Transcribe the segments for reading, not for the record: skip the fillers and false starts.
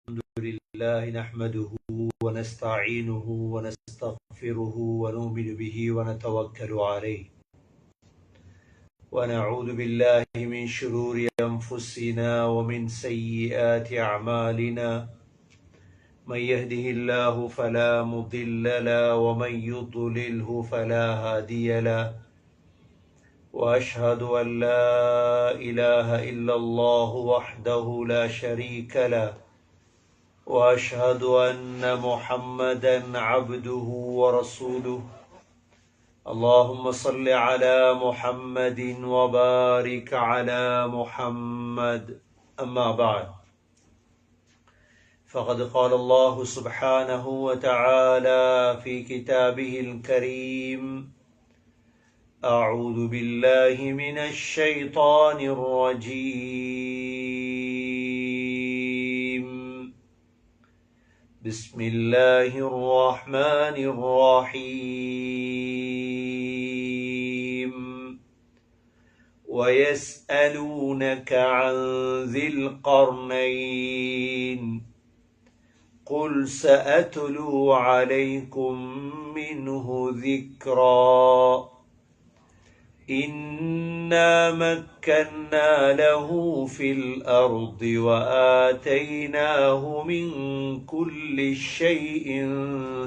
لله نحمده ونستعينه ونستغفره ونؤمن به ونتوكل عليه ونعوذ بالله من شرور أنفسنا ومن سيئات أعمالنا من يهده الله فلا مضل له ومن يضلله فلا هادي له وأشهد أن لا إله إلا الله وحده لا شريك له وأشهد أن محمدا عبده ورسوله اللهم صل على محمد وبارك على محمد أما بعد فقد قال الله سبحانه وتعالى في كتابه الكريم أعوذ بالله من الشيطان الرجيم بسم الله الرحمن الرحيم ويسألونك عن ذي القرنين قل سأتلو عليكم منه ذكرا إنا مكنا له في الأرض وآتيناه من كل شيء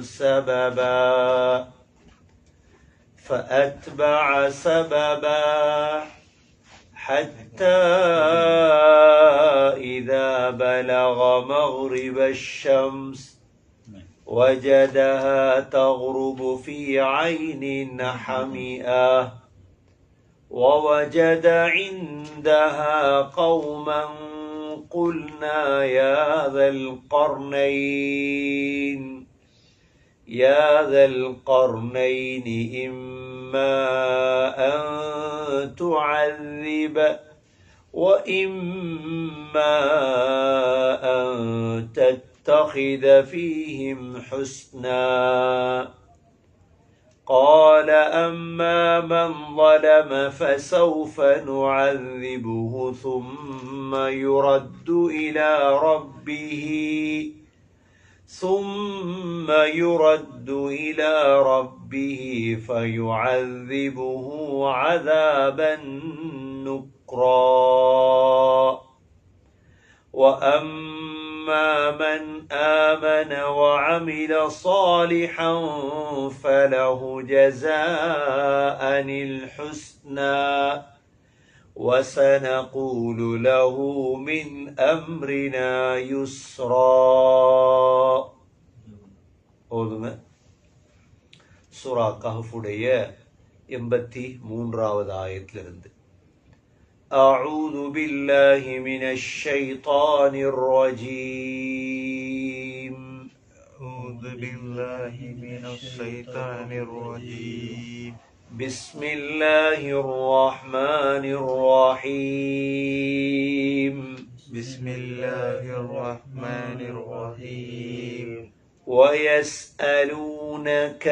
سببا فأتبع سببا حتى إذا بلغ مغرب الشمس وجدها تغرب في عين حمئة ووجد عندها قوما قلنا يا ذا القرنين إما أن تعذب وإما أن تتخذ فيهم حسنا قال أما من ظلم فسوف نعذبه ثم يرد إلى ربه فيعذبه عذابا نكرا وأما من آمن وعمل صالحا فله جزاء الحسنى وسنقول له من أمرنا يسرا சூரா கஹ்ஃபுடைய 83வது ஆயத்திலிருந்து أعوذ بالله من الشيطان الرجيم أعوذ بالله من الشيطان الرجيم بسم الله الرحمن الرحيم بسم الله الرحمن الرحيم ويسألونك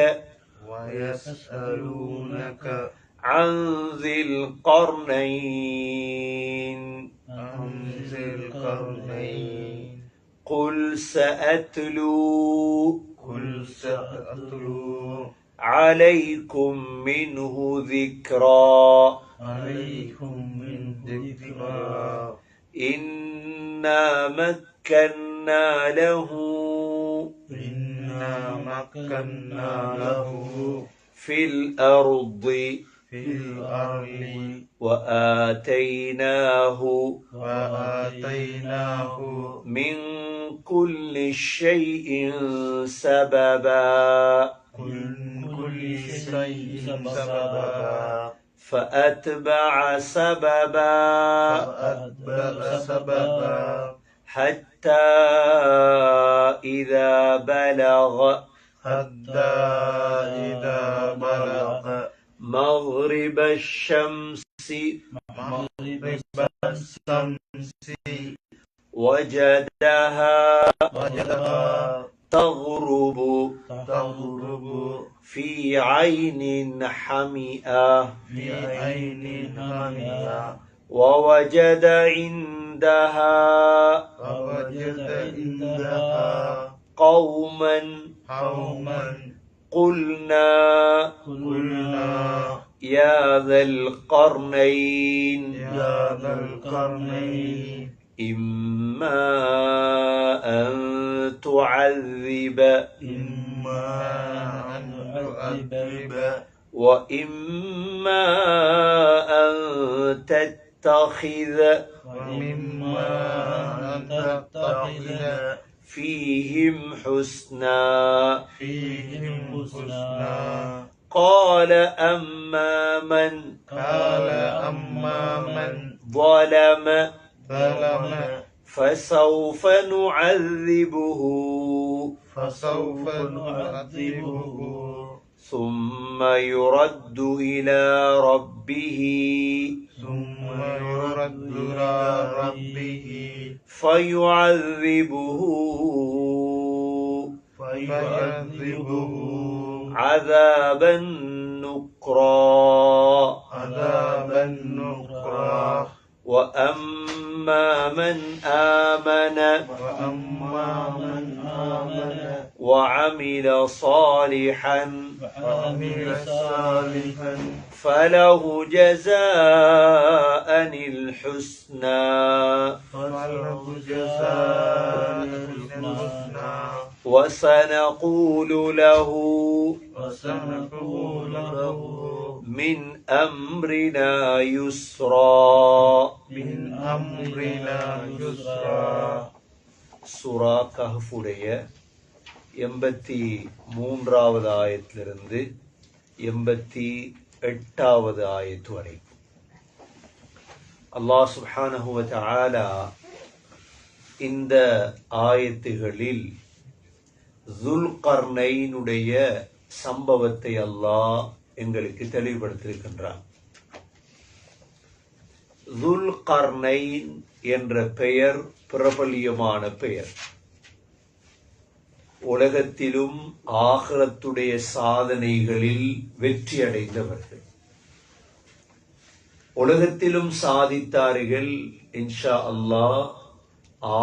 عن ذي القرنين قل سأتلو عليكم منه ذكرا إنا مكنا له في الأرض وآتيناه من كل شيء سببا فأتبع سببا حتى إذا بلغ مغرب الشمس وجدها تغرب في عين حمئة ووجد عندها قوما قلنا يا ذا القرنين إما أن تعذب وإما أن تتخذ فيهم حسنا قال أما من ظلم فسوف نعذبه ثم يرد إلى ربه فيعذبه عذابا نكرا وأما من آمن وعمل صالحا فله جزاء الحسنى وسنقول له من أمرنا يسرا சூரா கஹ்ஃபுடைய 83வது ஆயத்திலிருந்து 88வது ஆயத்து வரை அல்லாஹ் சுப்ஹானஹு வ தஆலா இந்த ஆயத்துகளில் ஸுல்கர்னைனுடைய சம்பவத்தை அல்லாஹ் எங்களுக்கு தெளிவுபடுத்தியிருக்கின்றான். ஸுல்கர்னைன் என்ற பெயர் பிரபல்யமான பெயர். உலகத்திலும் ஆகிரத்துடைய சாதனைகளில் வெற்றி அடைந்தவர்கள். உலகத்திலும் சாதித்தார்கள். இன்ஷா அல்லாஹ்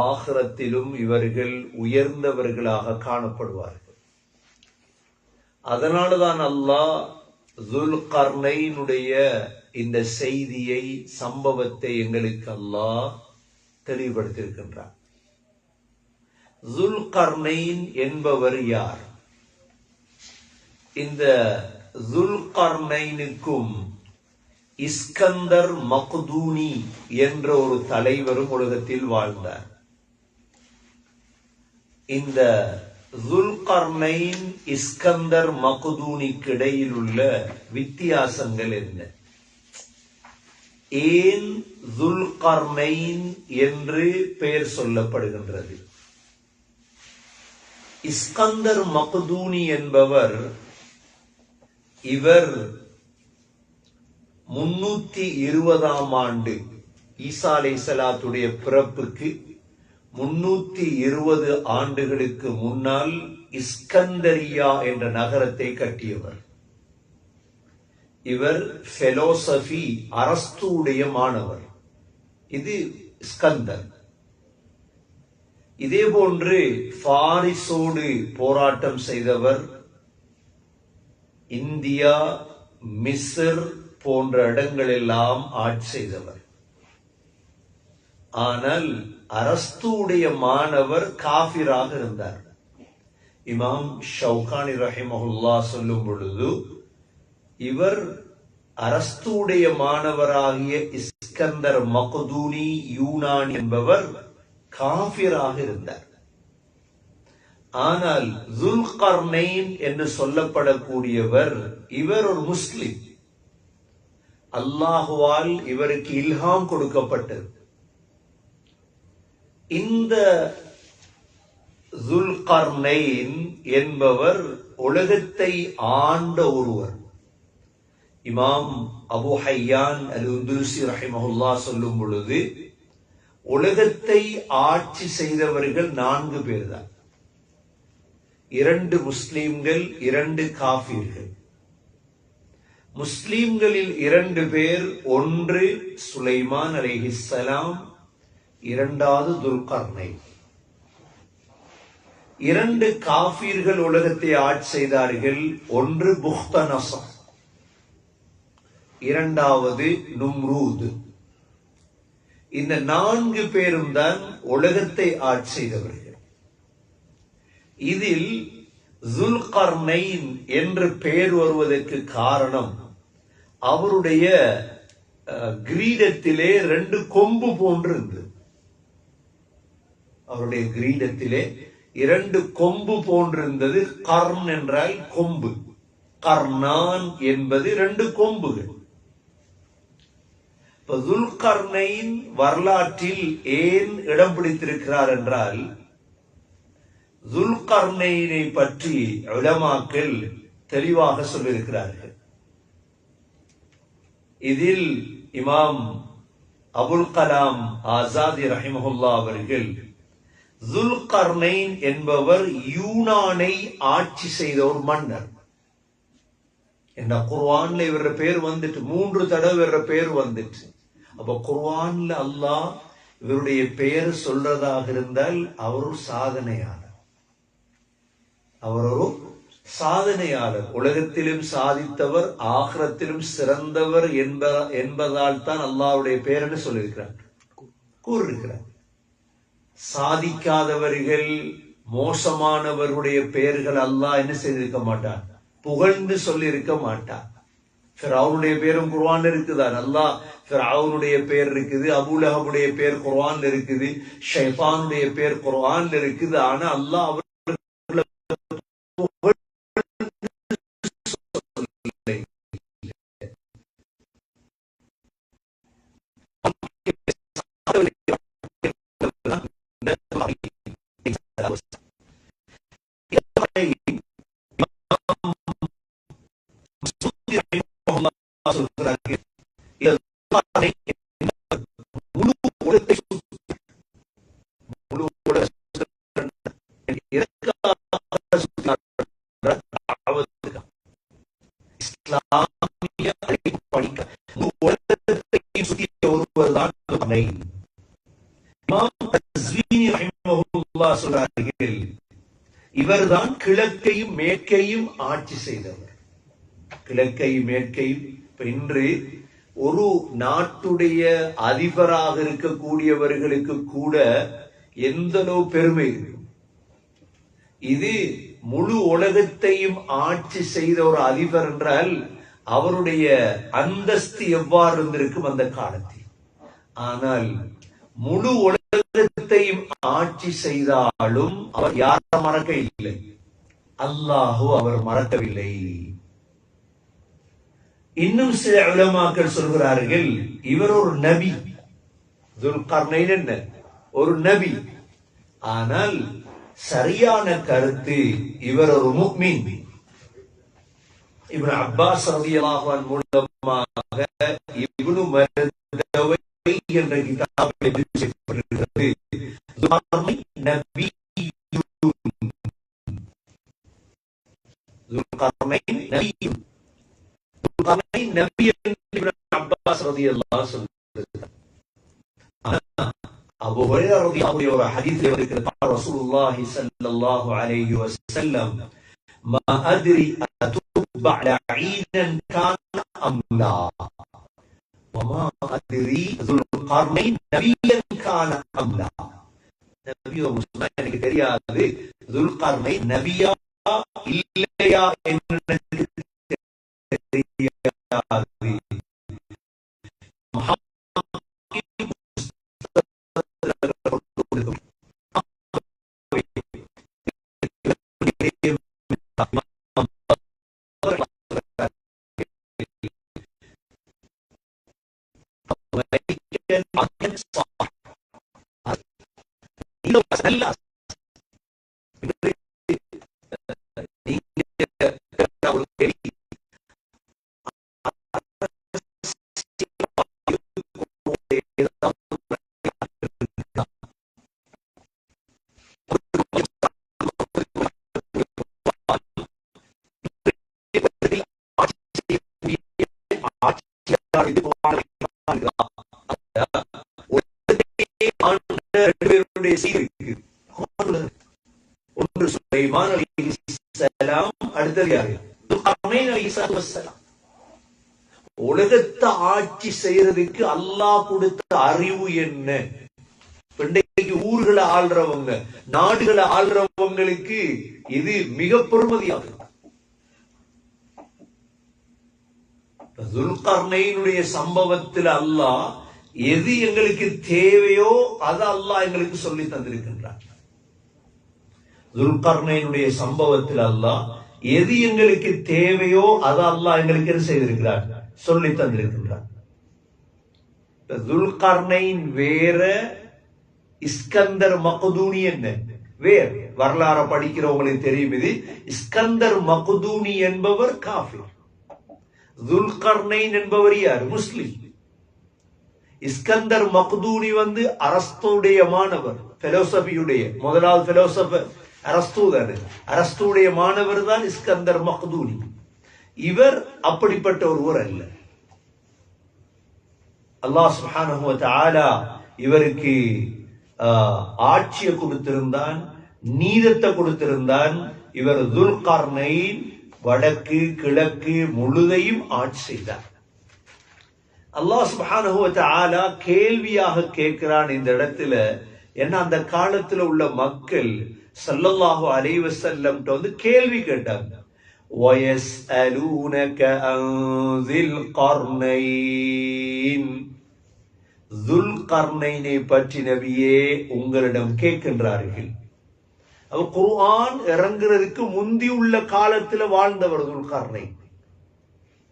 ஆகிரத்திலும் இவர்கள் உயர்ந்தவர்களாக காணப்படுவார்கள். அதனால்தான் அல்லாஹ் ஸுல்கர்னைனுடைய இந்த செய்தியை, சம்பவத்தை எங்களுக்கு அல்லாஹ் தெளிவுபடுத்தியிருக்கின்றார். ஸுல்கர்னைன் என்பவர் யார்? இந்த ஸுல்கர்னைனுக்கும் இஸ்கந்தர் மக்தூனி என்ற ஒரு தலைவரும் உலகத்தில் வாழ்ந்தார். இந்த ஸுல்கர்னைன் இஸ்கந்தர் மக்தூனிக்கு இடையில் உள்ள வித்தியாசங்கள் என்ன? ஏன் ஸுல்கர்னைன் என்று பெயர் சொல்லப்படுகின்றது? இஸ்கந்தர் மக்தூனி என்பவர், இவர் 320ஆம் ஆண்டு ஈசா அலைஹிஸ்ஸலாத்துடைய பிறப்புக்கு 320 ஆண்டுகளுக்கு முன்னால் இஸ்கந்தரியா என்ற நகரத்தை கட்டியவர். இவர் பிலோசபி அரஸ்துடைய மாணவர். இது இஸ்கந்தர். இதே போன்று பாரிஸோடு போராட்டம் செய்தவர். இந்தியா, மிஸ்ர் போன்ற இடங்களெல்லாம் ஆட்சி செய்தவர். ஆனால் அரஸ்துடைய மாணவர் காஃபிராக இருந்தார். இமாம் ஷவுகானி ரஹிமஹுல்லாஹ் சொல்லும் பொழுது, இவர் அரஸ்துடைய மாணவராகிய இஸ்கந்தர் மக்தூனி யூனான் என்பவர் காஃபிராக இருந்தார். ஆனால் ஸுல்கர்னைன் என்று சொல்லப்படக்கூடியவர், இவர் ஒரு முஸ்லிம். அல்லாஹுவால் இவருக்கு இல்ஹாம் கொடுக்கப்பட்டது. இந்த ஸுல்கர்னைன் என்பவர் உலகத்தை ஆண்ட ஒருவர். இமாம் அபு ஹையான் அல்-உந்துலுசி ரஹிமஹுல்லாஹ் சொல்லும் பொழுது, உலகத்தை ஆட்சி செய்தவர்கள் 4 பேர் தான். 2 முஸ்லிம்கள், 2 காஃபிர்கள். முஸ்லிம்களில் 2 பேர், ஒன்று சுலைமான் அலைஹிஸ்ஸலாம், இரண்டாவது துல்கர்னைன். 2 காஃபிர்கள் உலகத்தை ஆட்சி செய்தார்கள். ஒன்று புக்தனஸர், இரண்டாவது நும்ரூத். இந்த 4 பேரும் தான் உலகத்தை ஆட்சி செய்தவர்கள். இதில் துல்கர்னைன் என்று பெயர் வருவதற்கு காரணம், அவருடைய கிரீடத்திலே 2 கொம்பு போன்றிருந்தது. அவருடைய கிரீடத்திலே 2 கொம்பு போன்றிருந்தது. கர்ன் என்றால் கொம்பு, கர்னான் என்பது 2 கொம்புகள். துல்கர்னைன் வரலாற்றில் ஏன் இடம் பிடித்திருக்கிறார் என்றால், துல்கர்னைனை பற்றி உலமாக்கள் தெளிவாக சொல்லியிருக்கிறார்கள். இதில் இமாம் அபுல் கலாம் ஆசாதி ரஹிமஹுல்லா அவர்கள், துல்கர்னைன் என்பவர் யூனானை ஆட்சி செய்த ஒரு மன்னர். என்ன குர்ஆன்ல இவர பேர் வந்துட்டு 3 தடவை இவர பேர் வந்துட்டு. அப்ப குர்ஆன்ல அல்லாஹ் இவருடைய பெயர் சொல்றதாக இருந்தால் அவர் ஒரு சாதனையாளர். அவர் ஒரு சாதனையாளர், உலகத்திலும் சாதித்தவர், ஆகிரத்திலும் சிறந்தவர் என்பதால் தான் அல்லாஹ்வுடைய பெயர் என்று சொல்லியிருக்கிறார், கூறியிருக்கிறார். சாதிக்காதவர்கள், மோசமானவர்களுடைய பெயர்கள் அல்லாஹ் என்ன செய்திருக்க மாட்டான், புகழ்ந்து சொல்லி இருக்க மாட்டான். ஃபிரௌனுடைய பேரும் குர்ஆன்ல இருக்குதான். அல்லாஹ் ஃபிரௌனுடைய பேர் இருக்குது, அபூலஹபுடைய பேர் குர்ஆன்ல இருக்குது, ஷைத்தானுடைய பேர் குர்ஆன்ல இருக்குது. ஆனா அல்லாஹ் அவர் இவர்தான் கிழக்கையும் மேற்கையும் ஆட்சி செய்தவர். கிழக்கையும் மேற்கையும். இன்று ஒரு நாட்டுடைய அதிபராக இருக்கக்கூடியவர்களுக்கு கூட எந்த அளவு பெருமை இருக்கும். இது முழு உலகத்தையும் ஆட்சி செய்த ஒரு அதிபர் என்றால் அவருடைய அந்தஸ்து எவ்வாறு இருந்திருக்கும் அந்த காலத்தில். ஆனால் முழு உலகத்தையும் ஆட்சி செய்தாலும் அவர் யாரை மறக்க இல்லை, அல்லாஹு அவர் மறக்கவில்லை. இன்னும் சில உலமாக்கள் சொல்கிறார்கள், இவர் ஒரு நபி. துல்கர்னைன் என்ன, ஒரு நபி. ஆனால் சரியான கருத்து, இவர் ஒரு முஃமின். இப்னு அப்பாஸ் ரலியல்லாஹு அன்ஹு மூலமாக இப்னு மர்தவை என்ற கிதாபில் எழுதப்பட்டிருக்கிறது, துல்கர்னைன் நபியுன், துல்கர்னைன் நபியுன், துல்கர்னைன் நபி என்று இப்னு அப்பாஸ் ரலியல்லாஹு சொல்கிறார். அபூ ஹுரைரா ரலியல்லாஹு அன்ஹு ஒரு ஹதீஸில் வருகிறது, ரசூலுல்லாஹி ஸல்லல்லாஹு அலைஹி வஸல்லம், மா அத்ரி அத்துபஅ லஈனன் கான அம் லா வமா அத்ரி துல்கர்னைன் நபியன் கான அம் லா. நபியோ முஸ்லிமா எனக்கு தெரியாது, துல்கர்னைன் நபியா இல்லையா என்று தெரியாது. பேருடைய செய்தி இருக்கு. ஒன்று சுலைமான் அலைஹிஸ்ஸலாம், அடுத்தது யாரு? துல்கர்னைன் அலைஹிஸ்ஸலாம். உலகத்தை ஆட்சி செய்யறதுக்கு அல்லாஹ் கொடுத்த அறிவு என்ன? இன்றைக்கு ஊர்களை ஆள்றவங்க, நாடுகளை ஆள்றவங்களுக்கு இது மிக பெருமதியாகும். துல்கர்னைனுடைய சம்பவத்தில் அல்லாஹ் எது எங்களுக்கு தேவையோ அதை அல்லாஹ் எங்களுக்கு சொல்லி தந்திருக்கின்றார். துல்கர்னைனுடைய சம்பவத்தில் அல்லாஹ் எது எங்களுக்கு தேவையோ அதை அல்லாஹ் எங்களுக்கு என்ன செய்திருக்கிறார்? சொல்லி தந்திருக்கின்றார். துல்கர்னைன் வேற, இஸ்கந்தர் மக்தூனி என்ன வேற. வரலாற படிக்கிறவங்களுக்கு தெரியும். இது இஸ்கந்தர் மக்தூனி என்பவர் காஃபிர். துல்கர்னைன் என்பவர் யார்? முஸ்லிம். இஸ்கந்தர் மக்தூனி அரஸ்துடைய மாணவர், பிலோசபியுடைய முதலாவது பிலோசபர் அரஸ்து தானே. அரஸ்துடைய மாணவர் தான் இஸ்கந்தர் மக்தூனி. இவர் அப்படிப்பட்ட ஒருவர் அல்ல. அல்லாஹ் சுப்ஹானஹு வ தஆலா இவருக்கு ஆட்சியை கொடுத்திருந்தான், நீதத்தை கொடுத்திருந்தான். இவர் துல்கர்னைன் வடக்கு கிழக்கு முழுதையும் ஆட்சி செய்தார். அல்லாஹ் சுப்ஹானஹு வ தஆலா கேள்வியாக கேட்கிறான் இந்த இடத்துல. ஏன்னா அந்த காலத்துல உள்ள மக்கள் ஸல்லல்லாஹு அலைஹி வஸல்லம் கேள்வி கேட்டாங்க. وَيَسْأَلُونَكَ عَنْ ذِي الْقَرْنَيْنِ, துல்கர்னைனை பற்றி நபியே உங்களிடம் கேட்கின்றார்கள். குர்ஆன் இறங்குறதுக்கு முந்தி உள்ள காலத்துல வாழ்ந்தவர் துல்கர்னைன்.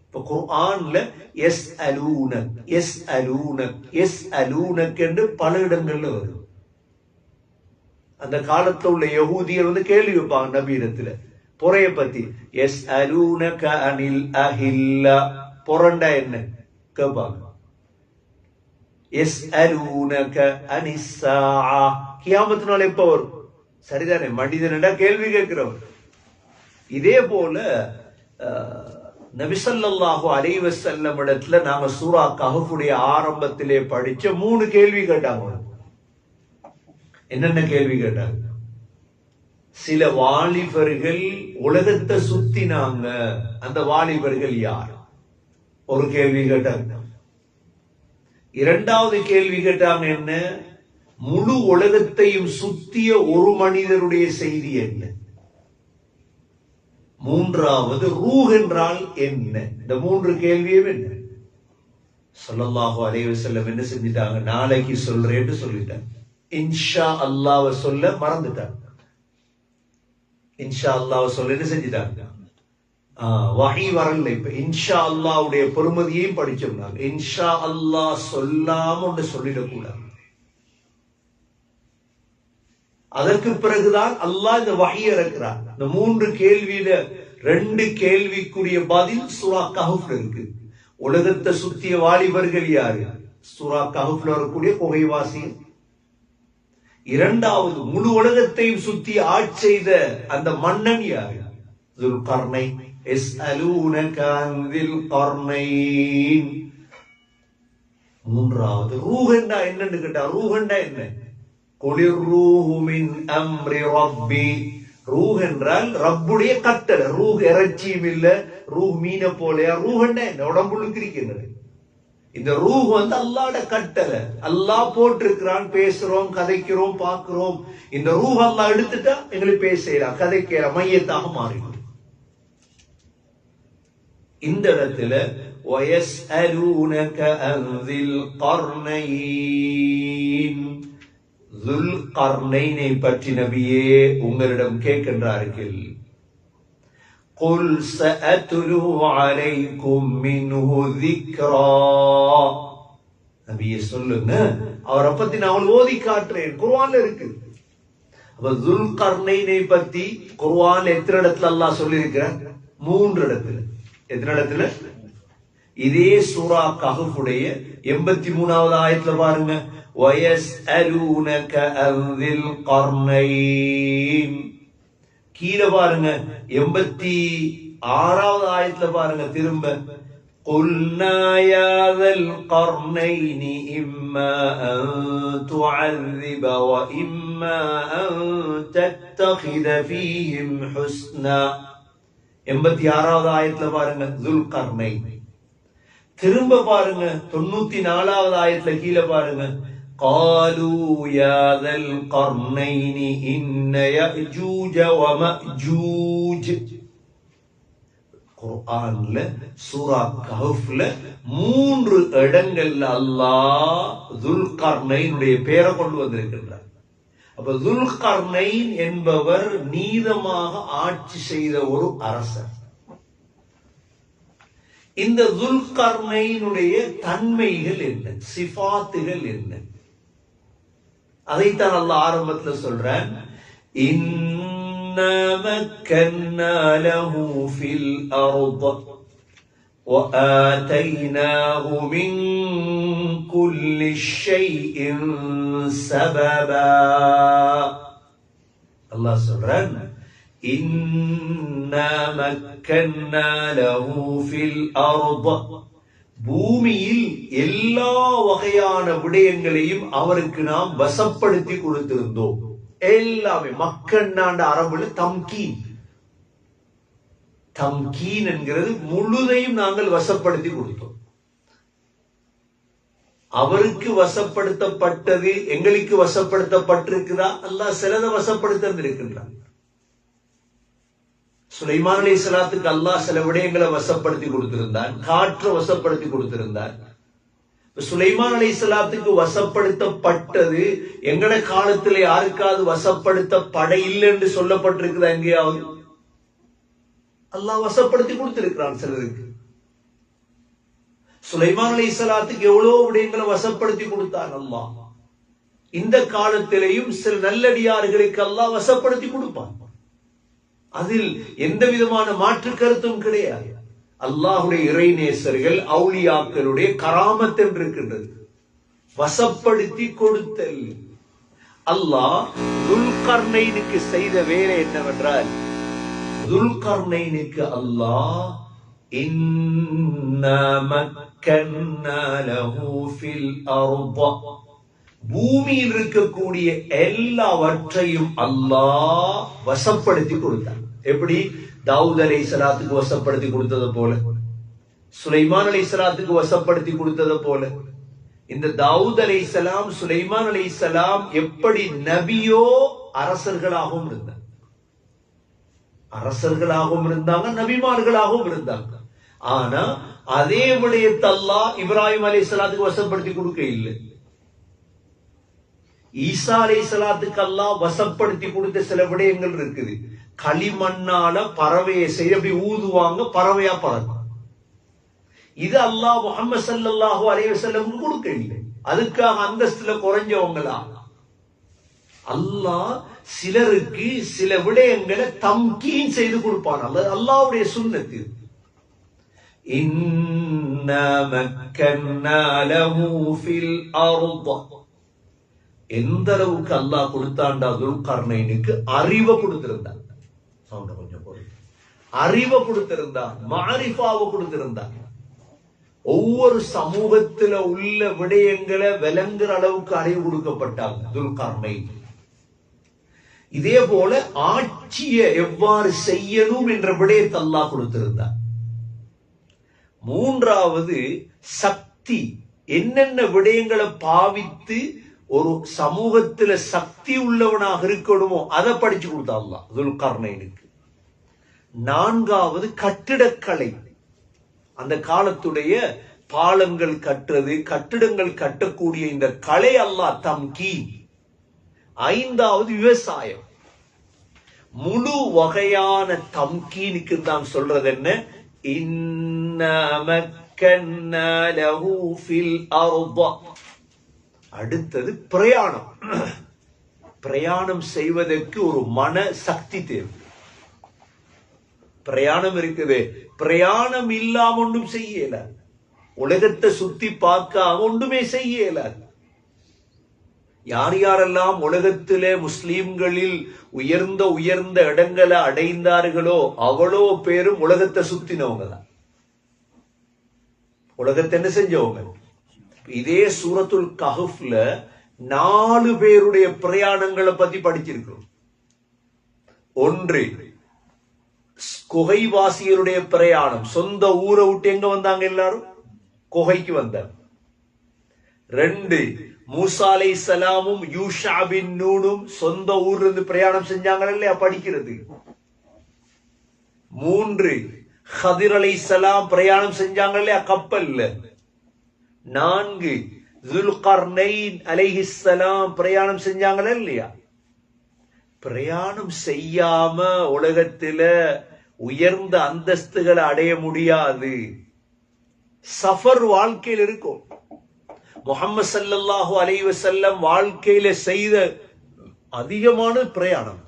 இப்ப குர்ஆன்ல யஸ்அலூனக் யஸ்அலூனக் யஸ்அலூனக் என்று பல இடங்கள்ல வரும். அந்த காலத்துல உள்ள யஹூதியர் கேள்வி வைப்பாங்க நபியிடத்துல பொறைய பத்தி. யஸ்அலூனக அனில் அஹில்லா, பொறண்டா என்ன கேட்பாங்க. யஸ்அலூனக அனிஸ்ஸாஆ, கியாமத் நாள் எப்ப வரும்? சரிதானே, மனிதனடா கேள்வி கேட்கிறவர். இதே போல நபி ஸல்லல்லாஹு அலைஹி வஸல்லம் இடத்துல நாம சூரா கஹ்ஃபுடைய ஆரம்பத்திலே படிச்ச 3 கேள்வி கேட்டாங்க. என்னென்ன கேள்வி கேட்டாங்க? சில வாலிபர்கள் உலகத்தை சுத்தினாங்க, அந்த வாலிபர்கள் யார்? ஒரு கேள்வி கேட்டாங்க. இரண்டாவது கேள்வி கேட்டாங்க என்ன? முழு உலகத்தையும் சுத்திய ஒரு மனிதருடைய செய்தி என்ன? மூன்றாவது ரூஹ் என்றால் என்ன? இந்த 3 கேள்வியும் என்ன? ஸல்லல்லாஹு அலைஹி வஸல்லம் என்ன செஞ்சிட்டாங்க? நாளைக்கு சொல்றேன்னு சொல்லிட்டாங்க. இன்ஷா அல்லாஹ் சொல்ல மறந்துட்டாங்க. இன்ஷா அல்லாஹ் சொல்ல என்ன செஞ்சிட்டாங்க? வஹி வரல. இப்ப இன்ஷா அல்லாஹ்வுடைய பெருமதியையும் படிச்சோம்னாங்க. இன்ஷா அல்லாஹ் சொல்லாம ஒன்று சொல்லிடக்கூடாது. அதற்கு பிறகுதான் அல்லாஹ் இந்த வஹி இறக்குறார். இந்த 3 கேள்வியில 2 கேள்விக்குரிய பதில் சூரா கஹ்ஃப்ல இருக்கு. உலகத்தை சுத்திய வாலிபர்கள் யாரு? சூரா கஹ்ஃப்ல வரக்கூடிய குகைவாசி. இரண்டாவது, முழு உலகத்தையும் சுத்தி ஆட்சி செய்த அந்த மன்னன் யாரு? துல்கர்னைன். யஸ்அலூனக அன் தில் கர்னைன். மூன்றாவது, ரூஹ் என்றா என்னன்னு கேட்டா, ரூஹ் என்றா என்ன? குலிர் ரூஹு மின் அம்ரி ரப்பி. ரூஹ் என்றால் ரப்புடைய கட்டளை. ரூஹ் இறைச்சியும் இல்ல, ரூஹ் மீன போலையா. ரூஹ் என்ன? உடம்புக்கு இருக்கிறது. இந்த ரூஹ் அல்லாஹ்வோட கட்டளை. அல்லாஹ் போட்டிருக்கிறான். பேசுறோம், கதைக்கிறோம், பார்க்கிறோம். இந்த ரூஹ் அல்லாஹ் எடுத்துட்டா எங்களுக்கு பேசலாம், கதைக்கலாம், மையத்தாக மாறிடும். இந்த இடத்துல وَيَسْأَلُونَكَ عَنْ ذِي الْقَرْنَيْنِ, துல்கர்னைனை பற்றி நபியே உங்களிடம் கேட்கின்றார்கள். قُلْ سَأَتْلُو عَلَيْكُمْ مِنْهُ ذِكْرًا, நபியே சொல்லுங்க, அவரை பத்தி நான் ஓதி காட்டுறேன். குர்ஆன்ல இருக்கு. அப்ப துல்கர்னைனை பத்தி குர்ஆன்ல எத்தனை இடத்துல அல்லாஹ் சொல்லி இருக்கிறார்? 3 இடத்துல. எத்தனை இடத்துல? இதே சூரா கஹ்ஃபுடைய 83வது ஆயத்துல பாருங்க. وَيَسْأَلُونَكَ عَنْ ذِي الْقَرْنَيْنِ. கீழே பாருங்க 86வது ஆயத்துல பாருங்க திரும்ப. قلنا يا ذا القرنين إما أن تعذب وإما أن تتخذ فيهم حسنا. 86வது ஆயத்துல பாருங்க துல்கர்னைன். திரும்ப பாருங்க 94வது ஆயத்துல கீழே பாருங்க قالوا يا ذا القرنين إن يأجوج ومأجوج. குர்ஆன்ல சூரா கஹ்ஃப்ல 3 இடங்கள்ல அல்லாஹ் துல்கர்னைனுடைய பெயரை கொண்டு வந்திருக்கிறார். அப்ப துல்கர்னைன் என்பவர் நீதமாக ஆட்சி செய்த ஒரு அரசர். இந்த துல்கர்னைனுடைய தன்மைகள் என்ன, சிஃபாத்துகள் என்ன, அதைத்தான் அல்லாஹ் ஆரம்பத்துல சொல்றான். إنا مكنا له في الأرض وآتيناه من كل شيء سببا. الله சொல்றான் إنا مكنا له في الأرض. பூமியில் எல்லா வகையான விடயங்களையும் அவருக்கு நாம் வசப்படுத்தி கொடுத்திருந்தோம். எல்லாமே மக்கன்னாண்ட அரபுல தம்கீன். தம்கீன் என்கிறது முழுதையும் நாங்கள் வசப்படுத்தி கொடுத்தோம். அவருக்கு வசப்படுத்தப்பட்டது எங்களுக்கு வசப்படுத்தப்பட்டிருக்குதா? அல்லாஹ் சிலதை வசப்படுத்த இருக்கின்றான். சுலைமான் அலைஹிஸ்ஸலாத்துக்கு அல்லாஹ் சில விடயங்களை வசப்படுத்தி கொடுத்திருந்தான். காற்றை வசப்படுத்தி கொடுத்திருந்தான். சுலைமான் அலைஹிஸ்ஸலாத்துக்கு வசப்படுத்தப்பட்டது எங்கட காலத்துல யாருக்காவது வசப்படுத்தப்பட இல்லை என்று சொல்லப்பட்டிருக்குதா? எங்கேயாவது? அல்லாஹ் வசப்படுத்தி கொடுத்திருக்கிறான் சிலருக்கு. சுலைமான் அலைஹிஸ்ஸலாத்துக்கு எவ்வளவு விடயங்களை வசப்படுத்தி கொடுத்தான் அல்லாஹ். இந்த காலத்திலேயும் சில நல்லடியார்களுக்கு அல்லாஹ் வசப்படுத்தி கொடுப்பான். அதில் எந்த விதமான மாற்று கருத்தும் கிடையாது. அல்லாஹுடைய இறைநேசர்கள் அவுலியாக்களுடைய கராமத் என்று இருக்கின்றது, வசப்படுத்தி கொடுத்தல். அல்லாஹ் துல்கர்னைனுக்கு செய்த வேலை என்னவென்றால், துல்கர்னைனுக்கு அல்லாஹ் இன்னா மக்கன்னா லஹு ஃபில் அர்த, பூமியில் இருக்கக்கூடிய எல்லாவற்றையும் அல்லாஹ் வசப்படுத்தி கொடுத்தார். எப்படி? தாவூத் அலைஹிஸ்ஸலாத்துக்கு வசப்படுத்தி கொடுத்தது போல, சுலைமான் அலைஹிஸ்ஸலாத்துக்கு வசப்படுத்தி கொடுத்தது போல, இந்த தாவூத் அலைஹிஸ்ஸலாம் சுலைமான் அலைஹிஸ்ஸலாம் எப்படி நபியோ அரசர்களாகவும் இருந்தாங்க, அரசர்களாகவும் இருந்தாங்க, நபிமார்களாகவும் இருந்தாங்க. ஆனா அதே விடயத்தை அல்லாஹ் இப்ராஹிம் அலைஹிஸ்ஸலாத்துக்கு வசப்படுத்தி கொடுக்க இல்லை. ஈசா அலைஹிஸ்ஸலாத்துக்கு அல்லாஹ் வசப்படுத்தி கொடுத்த சில விடயங்கள் இருக்குது. களிமண்ணால பறவையை செய்ய அப்படி ஊதுவாங்க, பறவையா பறக்கும். இது அல்லாஹ் முஹம்மது ஸல்லல்லாஹு அலைஹி வஸல்லம் கொடுக்க இல்லை. அதுக்காக அந்தஸ்துல குறைஞ்சவங்களா? அல்லாஹ் சிலருக்கு சில விடயங்களை தம்கீன் செய்து கொடுப்பான். அல்லாஹ்வுடைய சுன்னத்து. இன்னா மக்கன்னா லஹு ஃபில் அர்த, எந்த அளவுக்கு அல்லாஹ் கொடுத்தாண்டா துல்கர்னைனுக்கு அறிவை கொடுத்திருந்தான். சவுண்ட கொஞ்சம் போடு. அறிவை கொடுத்திருந்தான், மாரிஃபாவை கொடுத்திருந்தான். ஒவ்வொரு சமூகத்துல உள்ள விடயங்களை விளங்குற அளவுக்கு அறிவு கொடுக்கப்பட்டாங்க துல்கர்னைன். இதே போல ஆட்சியை எவ்வாறு செய்யணும் என்ற விடயத்தை அல்லாஹ் கொடுத்திருந்தார். மூன்றாவது சக்தி, என்னென்ன விடயங்களை பாவித்து ஒரு சமூகத்துல சக்தி உள்ளவனாக இருக்கணுமோ அதை படிச்சு கொடுத்தா அல்லாஹ் துல்கர்னைனுக்கு. நான்காவது கட்டிடக்கலை, அந்த காலத்துடைய பாலங்கள் கட்டுறது, கட்டிடங்கள் கட்டக்கூடிய இந்த கலை அல்லாஹ் தம்கீன். ஐந்தாவது விவசாயம். முழு வகையான தம்கீனுக்கு தான் சொல்றது என்ன? இன்னா மக்கன்னா லஹு ஃபில் அர்த. அடுத்தது பிரயாணம். பிரயாணம் செய்வதற்கு ஒரு மன சக்தி தேவை. பிரயாணம் இருக்குது, பிரயாணம் இல்லாம ஒன்றும் செய்யல. உலகத்தை சுத்தி பார்க்காம ஒன்றுமே செய்யல. யார் யாரெல்லாம் உலகத்திலே முஸ்லிம்களில் உயர்ந்த உயர்ந்த இடங்களை அடைந்தார்களோ அவ்வளோ பேரும் உலகத்தை சுத்தினவங்க தான். உலகத்தை என்ன செஞ்சவங்க. இதே சூரத்துல் கஹ்ஃப்ல 4 பேருடைய பிரயாணங்களை பத்தி படிச்சிருக்கிறோம். ஒன்று, குகைவாசிகளுடைய பிரயாணம். சொந்த ஊரை விட்டு எங்க வந்தாங்க? எல்லாரும் குகைக்கு வந்தாங்க. 2, மூசா அலைஹிஸ்ஸலாமும் யூஷா பின் நூனும் சொந்த ஊர்ல இருந்து பிரயாணம் செஞ்சாங்க இல்லையா படிக்கிறது. 3, ஹதிர் அலைஹிஸ்ஸலாம் பிரயாணம் செஞ்சாங்க இல்லையா கப்பல்ல. 4, துல்கர்னைன் அலைஹிஸ்ஸலாம் பிரயாணம் செஞ்சாங்களா இல்லையா. பிரயாணம் செய்யாம உலகத்தில உயர்ந்த அந்தஸ்துகளை அடைய முடியாது. சஃபர் வாழ்க்கையில் இருக்கும். முஹம்மது ஸல்லல்லாஹு அலைஹி வஸல்லம் வாழ்க்கையில செய்த அதிகமான பிரயாணம்.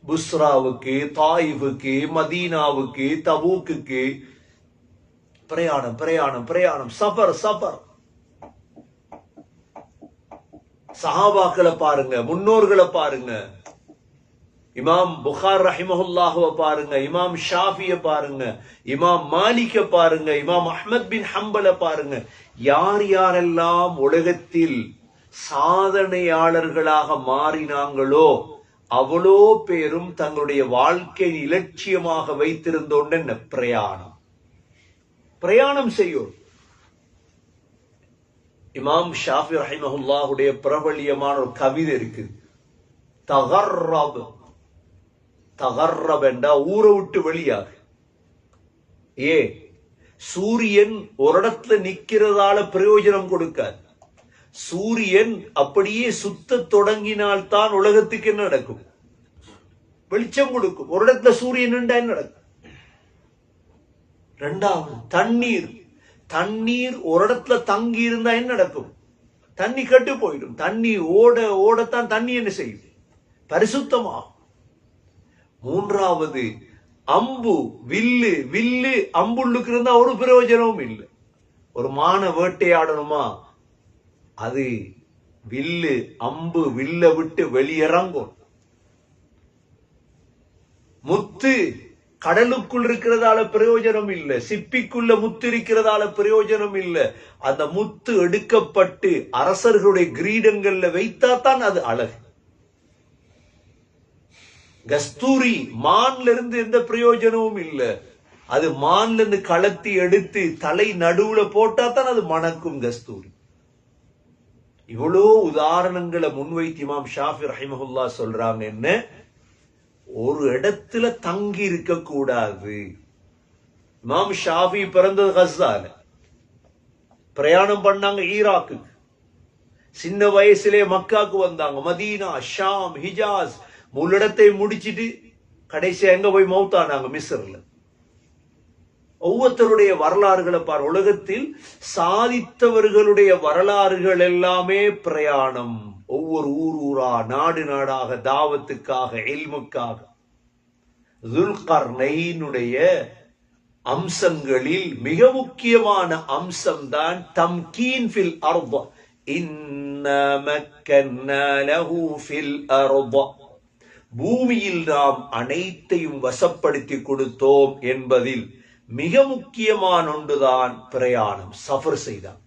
புஸ்ராவுக்கு, தாயிஃபுக்கு, மதீனாவுக்கு, தபூக்குக்கு பிரயாணம் பிரயாணம் பிரயாணம், சஃபர் சஃபர். சஹாபாக்களை பாருங்க, முன்னோர்களை பாருங்க. இமாம் புகார் ரஹிமஹுல்லாஹுவ பாருங்க, இமாம் ஷாஃபிய பாருங்க, இமாம் மாலிக்க பாருங்க, இமாம் அஹ்மத் பின் ஹம்பல பாருங்க. யார் யாரெல்லாம் உலகத்தில் சாதனையாளர்களாக மாறினாங்களோ அவ்வளோ பேரும் தங்களுடைய வாழ்க்கை இலட்சியமாக வைத்திருந்த ஒன்று என்ன? பிரயாணம். பிரயாணம் செய்யும். இமாம் ஷாஃபி ரஹிமஹுல்லாஹுடைய பிரபலியமான ஒரு கவிதை இருக்கு. தகர்ரப். தகர்ரப் என்றா ஊரை விட்டு வெளியாக. சூரியன் ஒரு இடத்துல நிக்கிறதால பிரயோஜனம் கொடுக்காது. சூரியன் அப்படியே சுத்த தொடங்கினால் தான் உலகத்துக்கு என்ன நடக்கும்? வெளிச்சம் கொடுக்கும். ஒரு இடத்துல சூரியன் என்ன நடக்கும்? 2வது, தண்ணீர். தண்ணீர் ஒரு இடத்துல தங்கி இருந்தா என்ன நடக்கும்? தண்ணி கட்டு போயிடும். தண்ணி ஓட ஓடத்தான் தண்ணி என்ன செய்யும்? பரிசுத்தமாகும். 3வது, அம்பு, வில்லு. வில்லு அம்புள்ளுக்கு இருந்தா ஒரு பிரயோஜனமும் இல்லை. ஒரு மான வேட்டையாடணுமா, அது வில்லு அம்பு வில்ல விட்டு வெளியிறங்கும். முத்து கடலுக்குள் இருக்கிறதால பிரயோஜனம் இல்லை. சிப்பிக்குள்ள முத்து இருக்கிறதால பிரயோஜனம் இல்லை. அந்த முத்து எடுக்கப்பட்டு அரசர்களுடைய கிரீடங்கள்ல வைத்தாதான் அது அழகு. கஸ்தூரி மான்ல இருந்து எந்த பிரயோஜனமும் இல்லை. அது மான்ல இருந்து களத்தி எடுத்து தலை நடுவுல போட்டா தான் அது மணக்கும் கஸ்தூரி. இவ்வளோ உதாரணங்களை முன்வைத்து இமாம் ஷாஃபி ரஹிமஹுல்லா சொல்றாங்க, என்ன, ஒரு இடத்துல தங்கி இருக்க கூடாது. இமாம் ஷாஃபி பிறந்தது கஸ்ஸால, பிரயாணம் பண்ணாங்க ஈராக்குக்கு. சின்ன வயசுலே மக்காக்கு வந்தாங்க. மதீனா, ஷாம், ஹிஜாஸ் முள்ளிடத்தை முடிச்சிட்டு கடைசியா எங்க போய் மௌத்தானாங்க? மிஸ்ர்ல. ஒவ்வொருத்தருடைய வரலாறுகளை பார். உலகத்தில் சாதித்தவர்களுடைய வரலாறுகள் எல்லாமே பிரயாணம். ஒவ்வொரு ஊரா நாடு நாடாக தாவத்துக்காக இல்முக்காக. துல்கர்னைனுடைய அம்சங்களில் மிக முக்கியமான அம்சம்தான் தம்கீன் ஃபில் அர்த. இன்னா மக்கன்னா லஹு ஃபில் அர்த. பூமியில் நாம் அனைத்தையும் வசப்படுத்தி கொடுத்தோம் என்பதில் மிக முக்கியமான ஒன்றுதான் பிரயாணம், சஃபர் செய்தான்.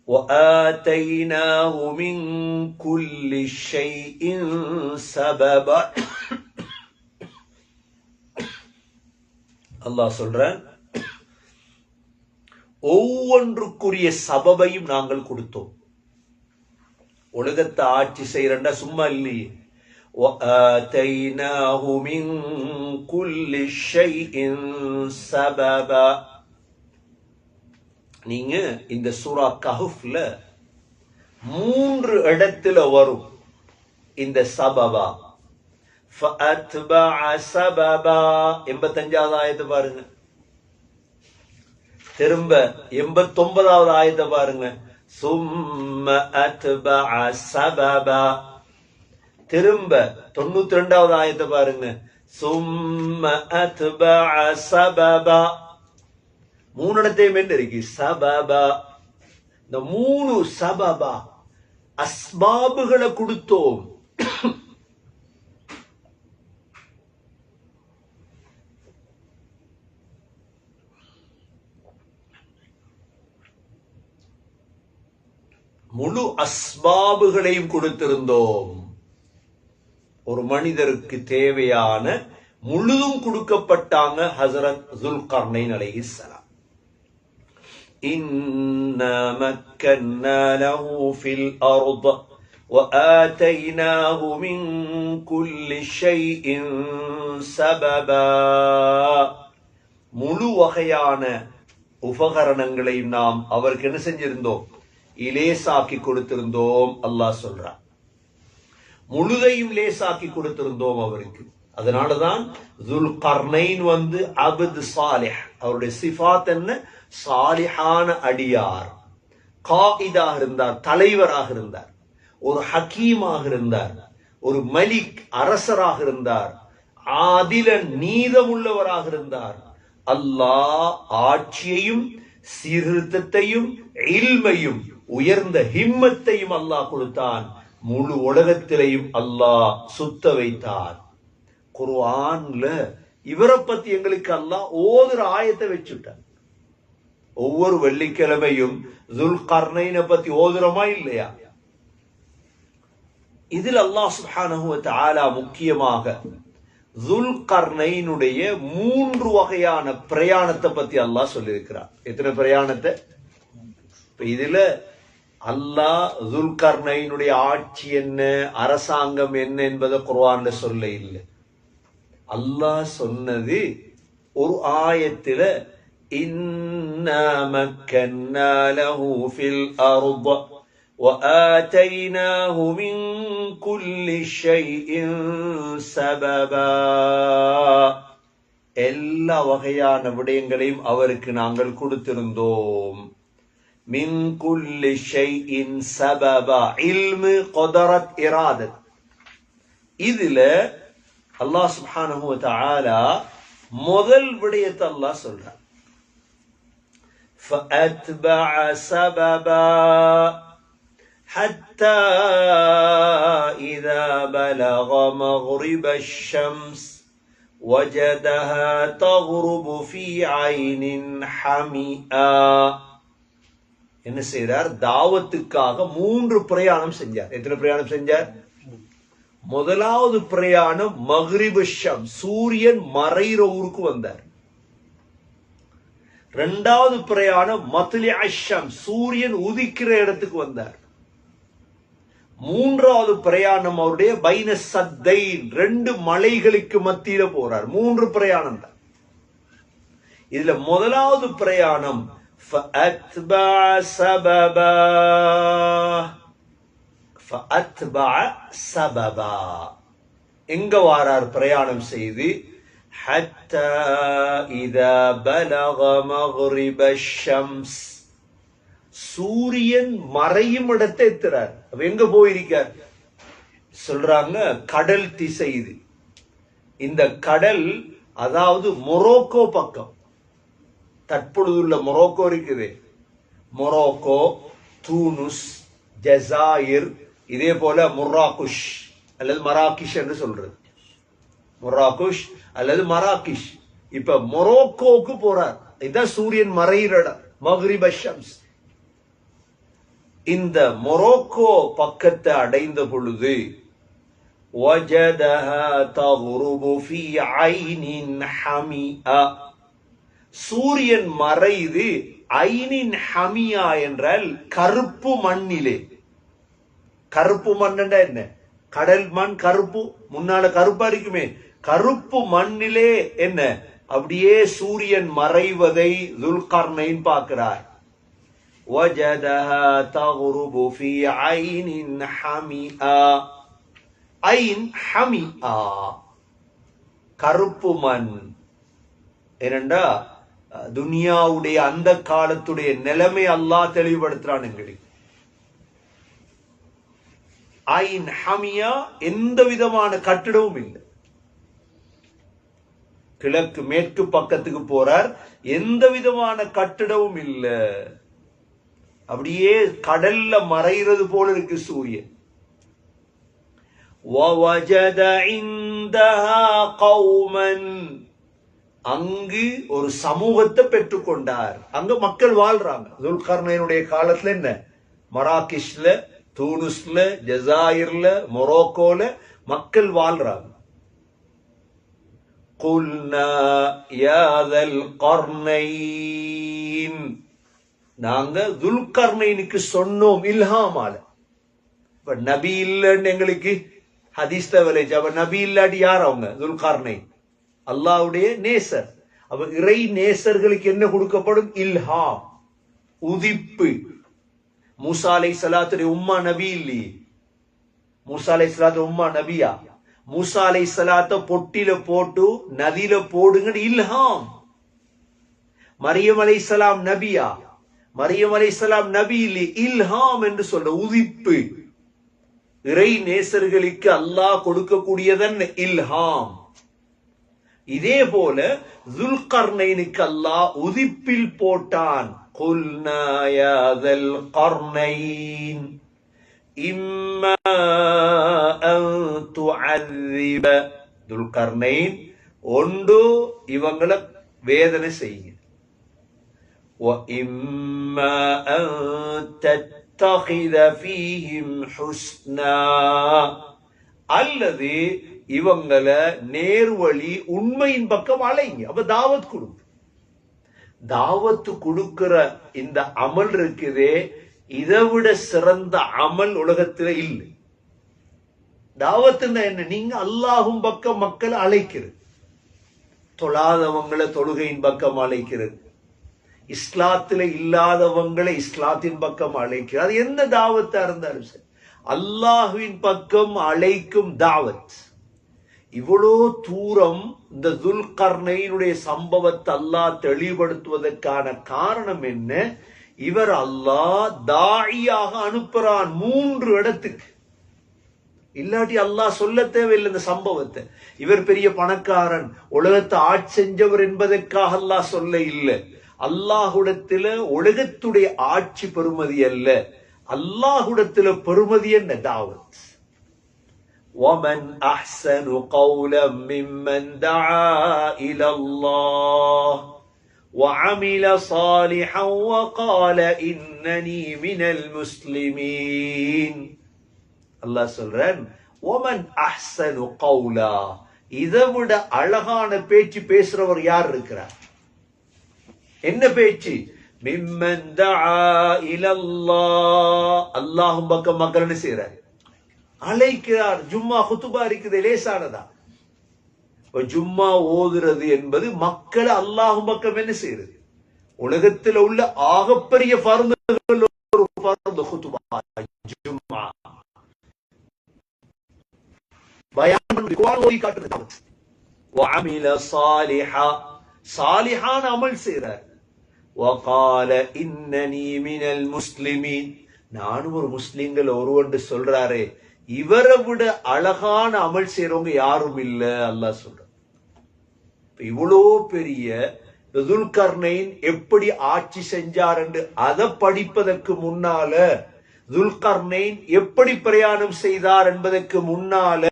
وَآتَيْنَاهُ مِنْ كُلِّ شَيْءٍ سَبَبًا. அல்லாஹ் சொல்றான், ஒவ்வொன்றுக்குரிய சபபையும் நாங்கள் கொடுத்தோம். உலகத்தை ஆட்சி செய்யறா சும்மா இல்லையே. وَآتَيْنَاهُ مِنْ كُلِّ شَيْءٍ سَبَبًا. நீங்க இந்த சூரா கஹ்ஃப்ல 3 இடத்துல வரும் இந்த சபபா. فَأَتْبَعَ سَبَبًا 85வது ஆயத்தை பாருங்க. திரும்ப 89வது ஆயத்தை பாருங்க. ثُمَّ أَتْبَعَ سَبَبًا. திரும்ப 92வது ஆயத்தை பாருங்க. ثُمَّ أَتْبَعَ سَبَبًا. 3 இடத்தையும் என்ன இருக்கு? சபபா. இந்த 3 சபபா அஸ்பாபுகளை கொடுத்தோம். முழு அஸ்பாபுகளையும் கொடுத்திருந்தோம். ஒரு மனிதருக்கு தேவையான முழுதும் கொடுக்கப்பட்டாங்க ஹஸரத் ஸுல்கர்னைன் அலைஹிஸ்ஸலாம். இன்னா மக்கன்னா லஹு ஃபில் அர்த் وآتيناه من كل شيء سببا. முழு வகையான உபகரணங்களையும் நாம் அவருக்கு என்ன செஞ்சிருந்தோம்? இலேசாக்கி கொடுத்திருந்தோம். அல்லாஹ் சொல்றான், முழுதையும் லேசாக்கி கொடுத்திருந்தோம் அவருக்கு. அதனாலதான் ஸுல்கர்னைன் அப்து சாலிஹ், அவருடைய சிஃபாத் என்ன? சாலிஹான அடியார், காயிதாக இருந்தார், தலைவராக இருந்தார், ஒரு ஹக்கீமாக இருந்தார், ஒரு மலிக் அரசராக இருந்தார், ஆதிலன் நீதமுள்ளவராக இருந்தார். அல்லாஹ் ஆட்சியையும் சீர்திருத்தத்தையும் இல்மையும் உயர்ந்த ஹிம்மத்தையும் அல்லாஹ் கொடுத்தான். முழு உலகத்திலையும் அல்லாஹ் சுத்த வைத்தார். குர்ஆன்ல இவரை பத்தி எங்களுக்கு அல்லாஹ் ஓதுற ஆயத்தை வச்சுட்டார். ஒவ்வொரு வெள்ளிக்கிழமையும் ஸுல்கர்னைனை பத்தி ஓதுறோமா இல்லையா? இதில் அல்லாஹ் சுப்ஹானஹு வ தஆலா முக்கியமாக ஸுல்கர்னைனுடைய 3 வகையான பிரயாணத்தை பத்தி அல்லாஹ் சொல்லியிருக்கிறார். எத்தனை பிரயாணத்தை? இதுல அல்லாஹ் ஸுல்கர்னைனுடைய ஆட்சி என்ன, அரசாங்கம் என்ன என்பதை குர்ஆன்ல சொல்ல இல்லை. அல்லாஹ் சொன்னது ஒரு ஆயத்தில, இன்னா மக்கன்னா லஹு ஃபில் அர்த் وآتيناه من كل شيء سببا. எல்லா வகையான விடயங்களையும் அவருக்கு நாங்கள் கொடுத்திருந்தோம். மின் குல்லி ஷைஇன் சபபா, இல்மு, குதரத், இராதத். இதுல அல்லாஹ் சுப்ஹானஹு வ தஆலா முதல் விடயத்தை அல்லாஹ் சொல்றார், فأتبع سببا حتى إذا بلغ مغرب الشمس وجدها تغرب في عين حمئا. என்ன செய்றார்? தாவத்துக்காக 3 பிரயாணம் செஞ்சார். எத்தனை பிரயாணம் செஞ்சார்? முதலாவது பிரயாணம் மக்ரிபு ஷம்ஸ், சூரியன் மறைகிற ஊருக்கு வந்தார். இரண்டாவது பிரயாணம் மத்லி அஷம், சூரியன் உதிக்கிற இடத்துக்கு வந்தார். மூன்றாவது பிரயாணம் அவருடைய பைன சத்தைன், 2 மலைகளுக்கு மத்தியில போறார். 3 பிரயாணம் தான். இதுல முதலாவது பிரயாணம் فأتبع سببا فأتبع سببا. எங்க வாரார் பிரயாணம் செய்து? حتى إذا بلغ مغرب الشمس, சூரியன் மறையும் இடத்தை எத்துறார். எங்க போயிருக்கார்? சொல்றாங்க கடல் திசை இது. இந்த கடல் அதாவது மொரோக்கோ பக்கம், தற்பொழுதுள்ள மொரோக்கோ இருக்குது, மொரோக்கோ, தூனுஸ், ஜசாயிர், இதே போல முர்ராகுஷ் அல்லது மராக்கிஷ் என்று சொல்றது. மொராக்குஷ் அல்லது மராக்கிஷ். இப்ப மொரோக்கோவுக்கு போறார். இதுதான் சூரியன் மறைகிற இடம், மக்ரிப ஷம்ஸ். இந்த மொரோக்கோ பக்கத்தை அடைந்த பொழுது وجدها تغرب في عين حمئة, சூரியன் மறைது ஐனின் ஹமியா என்றால் கருப்பு மண்ணிலே. கருப்பு மண்ணா என்ன? கடல் மண் கருப்பு, முன்னால கருப்பா இருக்குமே, கருப்பு மண்ணிலே என்ன அப்படியே சூரியன் மறைவதை ஸுல்கர்னைன் பார்க்கிறார். وجدها تغرب في عين حمئة. ஐன் ஹமிஆ, கருப்பு மண். ஏனென்றா துனியாவுடைய அந்த காலத்துடைய நிலைமை அல்லாஹ் தெளிவுபடுத்துறான் எங்களுக்கு. ஐன் ஹமியா, எந்த விதமான கட்டிடமும் இல்லை. கிழக்கு மேற்கு பக்கத்துக்கு போறார், எந்த விதமான கட்டிடமும் இல்லை. அப்படியே கடல்ல மறைகிறது போல இருக்கு சூரியன். وَوَجَدَ عِندَهَا قَوْمًا, அங்கு ஒரு சமூகத்தை பெற்றுக்கொண்டார். அங்க மக்கள் வாழ்றாங்க. ஸுல்கர்னைனுடைய காலத்துல என்ன மராகிஷ்ல, தூனுஸ்ல, ஜசாயிர்ல, மொரோக்கோல மக்கள் வாழ்றாங்க. குல்னா யா தல் கர்னைன், நாங்க துல்கர்னைனுக்கு சொன்னோம் இல்ஹாமால. இப்ப நபி இல்லன்னு எங்களுக்கு ஹதீஸ் விளைச்சு. அப்ப நபி இல்லாட்டி யார் அவங்க? துல்கர்னைன் அல்லாஹ்வுடைய நேசர். அப்ப இறை நேசர்களுக்கு என்ன கொடுக்கப்படும்? இல்ஹாம், உதிப்பு. மூசா அலைஹிஸ்ஸலாத்துடைய உம்மா நபி இல்லையே. மூசா அலைஹிஸ்ஸலாத்து உம்மா நபியா? மூசா அலைஹிஸ்ஸலாத்த பொட்டில போட்டு நதியில போடுங்க இல்ஹாம். மரியம் அலைஹிஸ்ஸலாம் நபியா? மரியம் அலைஹிஸ்ஸலாம் நபி இல்லை, இல்ஹாம் என்று சொல்ற உதிப்பு. இறை நேசர்களுக்கு அல்லாஹ் கொடுக்கக்கூடியதன் இல்ஹாம். இதே போல துல்கர்னைனுக்கு அல்லாஹ் உதிப்பில் போட்டான். குல்னா யா தல் கர்னைன் இம்மா அன் துஅذிப, துல்கர்னைன் ஒன்று இவங்களை வேதனை செய்யுங்க, வ இம்மா அன் தத்தகித ஃபீஹிம் ஹுஸ்னா, அல்லது இவங்களை நேர்வழி உண்மையின் பக்கம் அலைங்க. அப்ப தாவத் கொடுங்க. தாவத்து கொடுக்கிற இந்த அமல் இருக்குதே, இதை விட சிறந்த அமல் உலகத்துல இல்லை. தாவத்துன்னா என்ன? நீங்க அல்லாஹும் பக்கம் மக்களை அழைக்கிறது, தொழாதவங்களை தொழுகையின் பக்கம் அழைக்கிறது, இஸ்லாத்துல இல்லாதவங்களை இஸ்லாத்தின் பக்கம் அழைக்கிறது. அது எந்த தாவத்தா இருந்தாலும் சரி, அல்லாஹுவின் பக்கம் அழைக்கும் தாவத். இவ்வளோ தூரம் இந்த துல்கர்னைனுடைய சம்பவத்தை அல்லாஹ் தெளிவுபடுத்துவதற்கான காரணம் என்ன? இவர் அல்லாஹ் தாயியாக அனுப்புறான் 3 இடத்துக்கு. இல்லாட்டி அல்லாஹ் சொல்ல தேவையில்லை இந்த சம்பவத்தை. இவர் பெரிய பணக்காரன், உலகத்தை ஆட்சி செஞ்சவர் என்பதற்காக அல்லாஹ் சொல்ல இல்லை. அல்லாஹுடத்துல உலகத்துடைய ஆட்சி பெருமதி அல்ல, அல்லாஹுடத்துல பெருமதி என்ன? தாவத். وَمَنْ أَحْسَنُ قَوْلًا مِّمَّنْ دَعَا إِلَى اللَّهِ وَعَمِلَ صَالِحًا وَقَالَ إِنَّنِي مِنَ الْمُسْلِمِينَ. அல்லாஹ் சொல்றான், وَمَنْ أَحْسَنُ قَوْلًا, இதை விட அழகான பேச்சு பேசுறவர் யார் இருக்கிறார்? என்ன பேச்சு? மிம்மன் தஆ இலல்லாஹ், அல்லாஹ்வின் பக்கம் மக்கள் என்ன செய்றார்? அழைக்கிறார். ஜும்மா குத்துபா இருக்குது, லேசானதா? ஜும்மா ஓதுறது என்பது மக்களை அல்லாஹ்வின் பக்கம் என்ன செய்யறது? உலகத்தில் உள்ள ஆகப்பெரிய ஃபர்துகள் ஒரு ஃபர்து குத்துபா, ஜும்மா. பயான் குர்ஆன் ஓதி காட்டுறது. வஅமில சாலிஹா, சாலிஹான அமல் செய்றார். வகால இன்னனி மினல் முஸ்லிமீன், நானும் ஒரு முஸ்லிம்கள் ஒருவன் சொல்றாரே, இவரை விட அழகான அமல் செய்யறவங்க யாரும் இல்ல, அல்லாஹ் சொல்ற. இவ்வளோ பெரிய துல்கர்னைன் எப்படி ஆட்சி செஞ்சார் என்று அதை படிப்பதற்கு முன்னால, துல்கர்னைன் எப்படி பிரயாணம் செய்தார் என்பதற்கு முன்னால,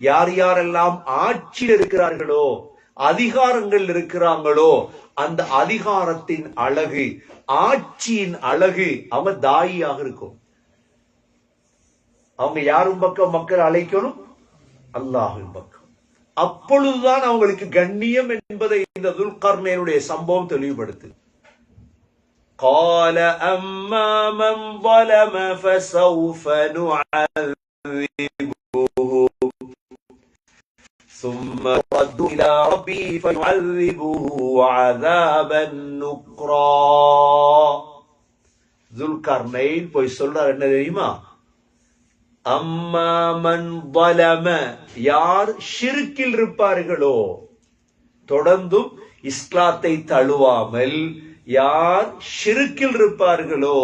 யார் யாரெல்லாம் ஆட்சியில் இருக்கிறார்களோ, அதிகாரங்கள் இருக்கிறாங்களோ, அந்த அதிகாரத்தின் அழகு, ஆட்சியின் அழகு அவங்க தாயியாக இருக்கும். அவங்க யாரும் பக்கம் மக்கள் அழைக்கணும்? அல்லாஹ்வின் பக்கம். அப்பொழுதுதான் அவங்களுக்கு கண்ணியம் என்பதை இந்த துல்கர்னைனுடைய சம்பவம் தெளிவுபடுத்து. قال أما من ظلم فسوف نعذبه ثم يرد إلى ربه فيعذبه عذابا نكرا. துல்கர்னைன் போய் சொல்றார் என்ன தெரியுமா? அம்மா மன் ظلم, யார் ஷிர்கில் இருப்பார்களோ, தொடர்ந்தும் இஸ்லாத்தை தழுவாமல் யார் ஷிர்கில் இருப்பார்களோ,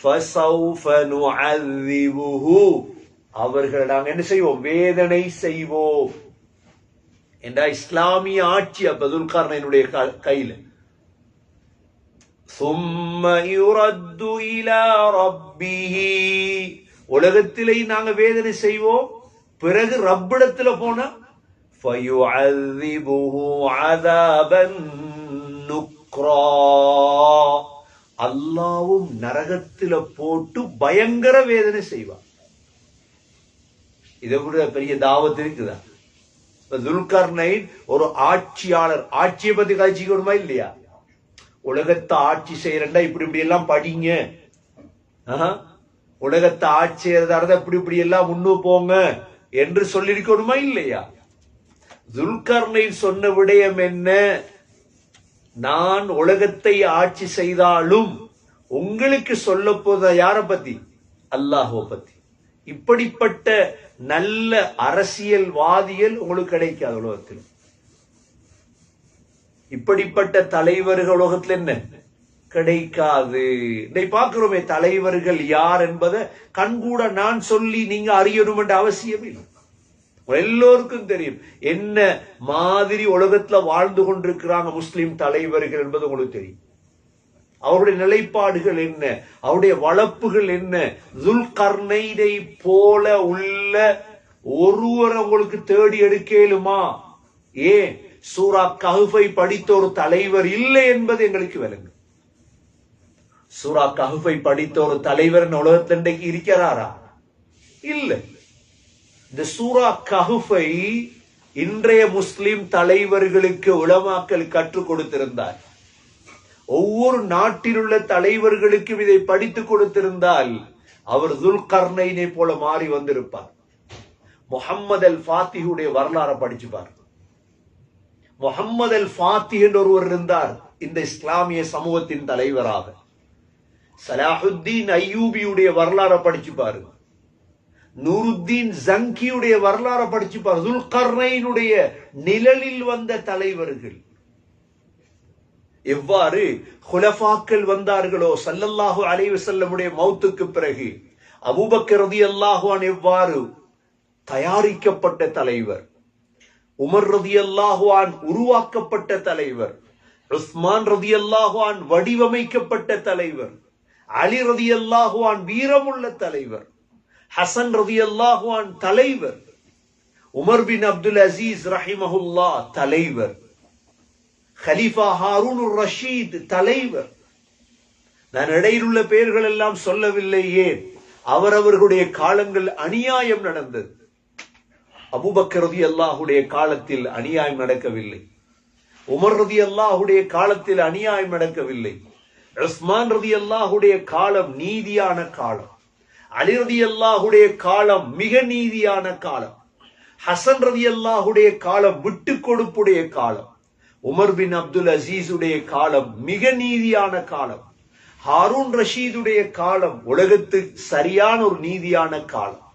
فسوف نعذبه, அவர்கள் நாங்கள் என்ன செய்வோம்? வேதனை செய்வோம். என்ற இஸ்லாமிய ஆட்சி அப்ப துல்கர்னைனுடைய கையில. ثم يرد إلى ربه, உலகத்திலே நாங்க வேதனை செய்வோம், பிறகு ரப்பிடத்துல போனா فيعذبه عذابا نكرا, அல்லாவும் நரகத்தில போட்டு பயங்கர வேதனை செய்வார். இதை விட பெரிய தாவத்து இருக்குதா? துல்கர்னைன் ஒரு ஆட்சியாளர், ஆட்சியை பத்தி காய்ச்சிக்கணுமா இல்லையா? உலகத்தை ஆட்சி செய்யறா இப்படி எல்லாம் படிங்க, உலகத்தை ஆட்சி செய்யறதா இருந்தா இப்படி எல்லாம் முன்னு போங்க என்று சொல்லிருக்கணுமா இல்லையா? துல்கர்னைன் சொன்ன விடயம் என்ன? நான் உலகத்தை ஆட்சி செய்தாலும் உங்களுக்கு சொல்ல போத யார பத்தி? அல்லாஹ்வை பத்தி. இப்படிப்பட்ட நல்ல அரசியல்வாதிகள் உங்களுக்கு கிடைக்காது உலகத்தில். இப்படிப்பட்ட தலைவர்கள் உலகத்தில் என்ன கிடைக்காது. இதை பார்க்கிறோமே, தலைவர்கள் யார் என்பதை கண்கூட நான் சொல்லி நீங்க அறியணும் என்ற அவசியம் இல்லை. எல்லோருக்கும் தெரியும் என்ன மாதிரி உலகத்துல வாழ்ந்து கொண்டிருக்கிறாங்க முஸ்லிம் தலைவர்கள் என்பது உங்களுக்கு தெரியும். அவருடைய நிலைப்பாடுகள் என்ன, அவருடைய வளப்புகள் என்ன. துல்கர்னைனை போல உள்ள ஒருவர் உங்களுக்கு தேடி எடுக்கலுமா? ஏன் சூரா கஹ்ஃபை படித்த ஒரு தலைவர் இல்லை என்பது எங்களுக்கு விளங்கு. சூரா கஹ்ஃபை படித்த ஒரு தலைவர் உலகத்தில் இன்றைக்கு இருக்கிறாரா? இல்லை. இந்த சூரா கஹ்ஃபை இன்றைய முஸ்லிம் தலைவர்களுக்கு உலமாக்கள் கற்றுக் கொடுத்திருந்தார். ஒவ்வொரு நாட்டில் உள்ள தலைவர்களுக்கும் இதை படித்துக் கொடுத்திருந்தால் அவர் துல்கர்னைனை போல மாறி வந்திருப்பார். முஹம்மது அல் ஃபாத்திஹுடைய வரலாறை படிச்சுப்பார். முஹம்மது அல் ஃபாத்திஹ் என்ற ஒருவர் இருந்தார் இந்த இஸ்லாமிய சமூகத்தின் தலைவராக. சலாஹுத்தீன் அய்யூபியுடைய வரலாறை படிச்சு பாருங்க. நூருத்தீன் ஜங்கியுடைய வரலாறை படிச்சு பாருங்க. துல்கர்னைனுடைய நிழலில் வந்த தலைவர்கள் எவ்வாறு குலஃபாக்கள் வந்தார்களோ ஸல்லல்லாஹு அலைஹி வஸல்லமுடைய மௌத்துக்கு பிறகு அபூபக்கர் ரலியல்லாஹு அன்ஹு எவ்வாறு தயாரிக்கப்பட்ட தலைவர், உமர் ரலியல்லாஹு அன்ஹு உருவாக்கப்பட்ட தலைவர், உஸ்மான் ரலியல்லாஹு அன்ஹு வடிவமைக்கப்பட்ட தலைவர், அலி ரலியல்லாஹு அன்ஹு வீரமுள்ள தலைவர், ஹசன் ரலியல்லாஹு அன்ஹு தலைவர், உமர் பின் அப்துல் அசீஸ் ரஹிமஹுல்லாஹ் தலைவர், கலீஃபா ஹாரூன் ரஷீத் தலைவர். நான் இடையில் உள்ள பெயர்கள் எல்லாம் சொல்லவில்லை. ஏன்? அவரவர்களுடைய காலங்கள் அநியாயம் நடந்தது. அபூபக்கர் ரலியல்லாஹுடைய காலத்தில் அநியாயம் நடக்கவில்லை. உமர் ரலியல்லாஹுடைய காலத்தில் அநியாயம் நடக்கவில்லை. உஸ்மான் ரலியல்லாஹுடைய காலம் நீதியான காலம். அலி ரலியல்லாஹுடைய காலம் மிக நீதியான காலம். ஹசன் ரலியல்லாஹுடைய காலம் விட்டு கொடுப்புடைய காலம். உமர் பின் அப்துல் அசீஸுடைய காலம் மிக நீதியான காலம். ஹாரூன் ரஷீதுடைய காலம் உலகத்துக்கு சரியான ஒரு நீதியான காலம்.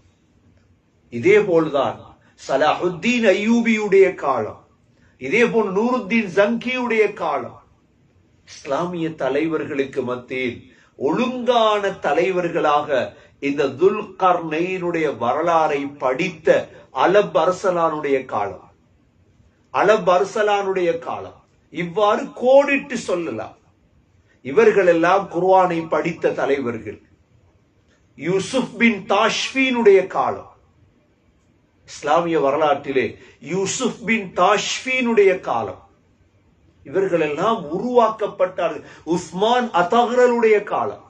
இதே போல்தான் சலாஹுத்தீன் அய்யூபியுடைய காலம், இதே போல் நூருத்தீன் ஜங்கியுடைய காலம். இஸ்லாமிய தலைவர்களுக்கு மத்தியில் ஒழுங்கான தலைவர்களாக இந்த துல்கர்னைனுடைய வரலாறை படித்த அலப் அர்சலானுடைய காலம், அலப் அர்சலானுடைய காலம். இவ்வாறு கோடிட்டு சொல்லலாம். இவர்கள் எல்லாம் குர்ஆனை படித்த தலைவர்கள். யூசுப் பின் தாஷ்பீனுடைய காலம், இஸ்லாமிய வரலாற்றிலே யூசுப் பின் தாஷ்பீனுடைய காலம். இவர்கள் எல்லாம் உருவாக்கப்பட்டார்கள். உஸ்மான் அதஹ்ரலுடைய காலம்,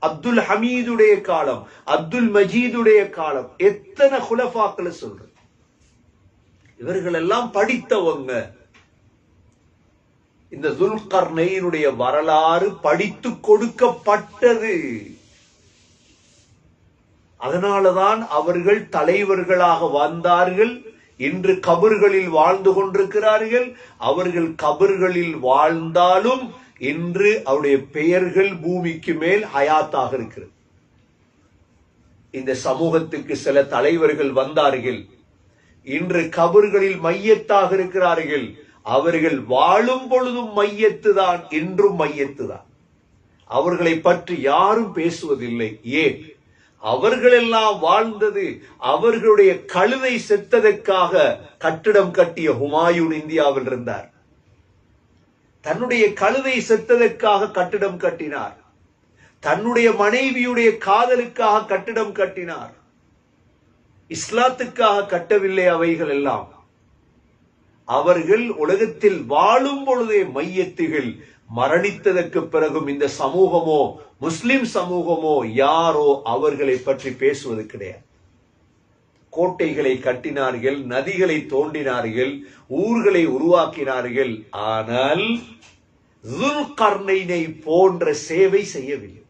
அப்துல் ஹமீதுடைய காலம், அப்துல் மஜீதுடைய காலம். எத்தனை குலஃபாக்களை சொல்ற. இவர்கள் எல்லாம் படித்தவங்க. இந்த துல்கர்னைனுடைய வரலாறு படித்து கொடுக்கப்பட்டது. அதனாலதான் அவர்கள் தலைவர்களாக வந்தார்கள். இன்று கபர்களில் வாழ்ந்து கொண்டிருக்கிறார்கள். அவர்கள் கபர்களில் வாழ்ந்தாலும் இன்று அவருடைய பெயர்கள் பூமிக்கு மேல் ஹயாத்தாக இருக்கிறது. இந்த சமூகத்துக்கு சில தலைவர்கள் வந்தார்கள், இன்று கபர்களில் மையத்தாக இருக்கிறார்கள். அவர்கள் வாழும் பொழுதும் மையத்து தான், இன்றும் மையத்து தான். அவர்களை பற்றி யாரும் பேசுவதில்லை. ஏன்? அவர்களெல்லாம் வாழ்ந்தது அவர்களுடைய கழுதை செத்ததற்காக கட்டிடம் கட்டிய ஹுமாயூன் இந்தியாவில் இருந்தார். தன்னுடைய கழுதை செத்ததற்காக கட்டிடம் கட்டினார். தன்னுடைய மனைவியுடைய காதலுக்காக கட்டிடம் கட்டினார். இஸ்லாத்துக்காக கட்டவில்லை. அவைகள் எல்லாம் அவர்கள் உலகத்தில் வாழும் பொழுதே மையத்துகள். மரணித்ததற்கு பிறகும் இந்த சமூகமோ முஸ்லிம் சமூகமோ யாரோ அவர்களை பற்றி பேசுவது கிடையாது. கோட்டைகளை கட்டினார்கள், நதிகளை தோண்டினார்கள், ஊர்களை உருவாக்கினார்கள். ஆனால் துல்கர்னைனை போன்ற சேவை செய்யவில்லை.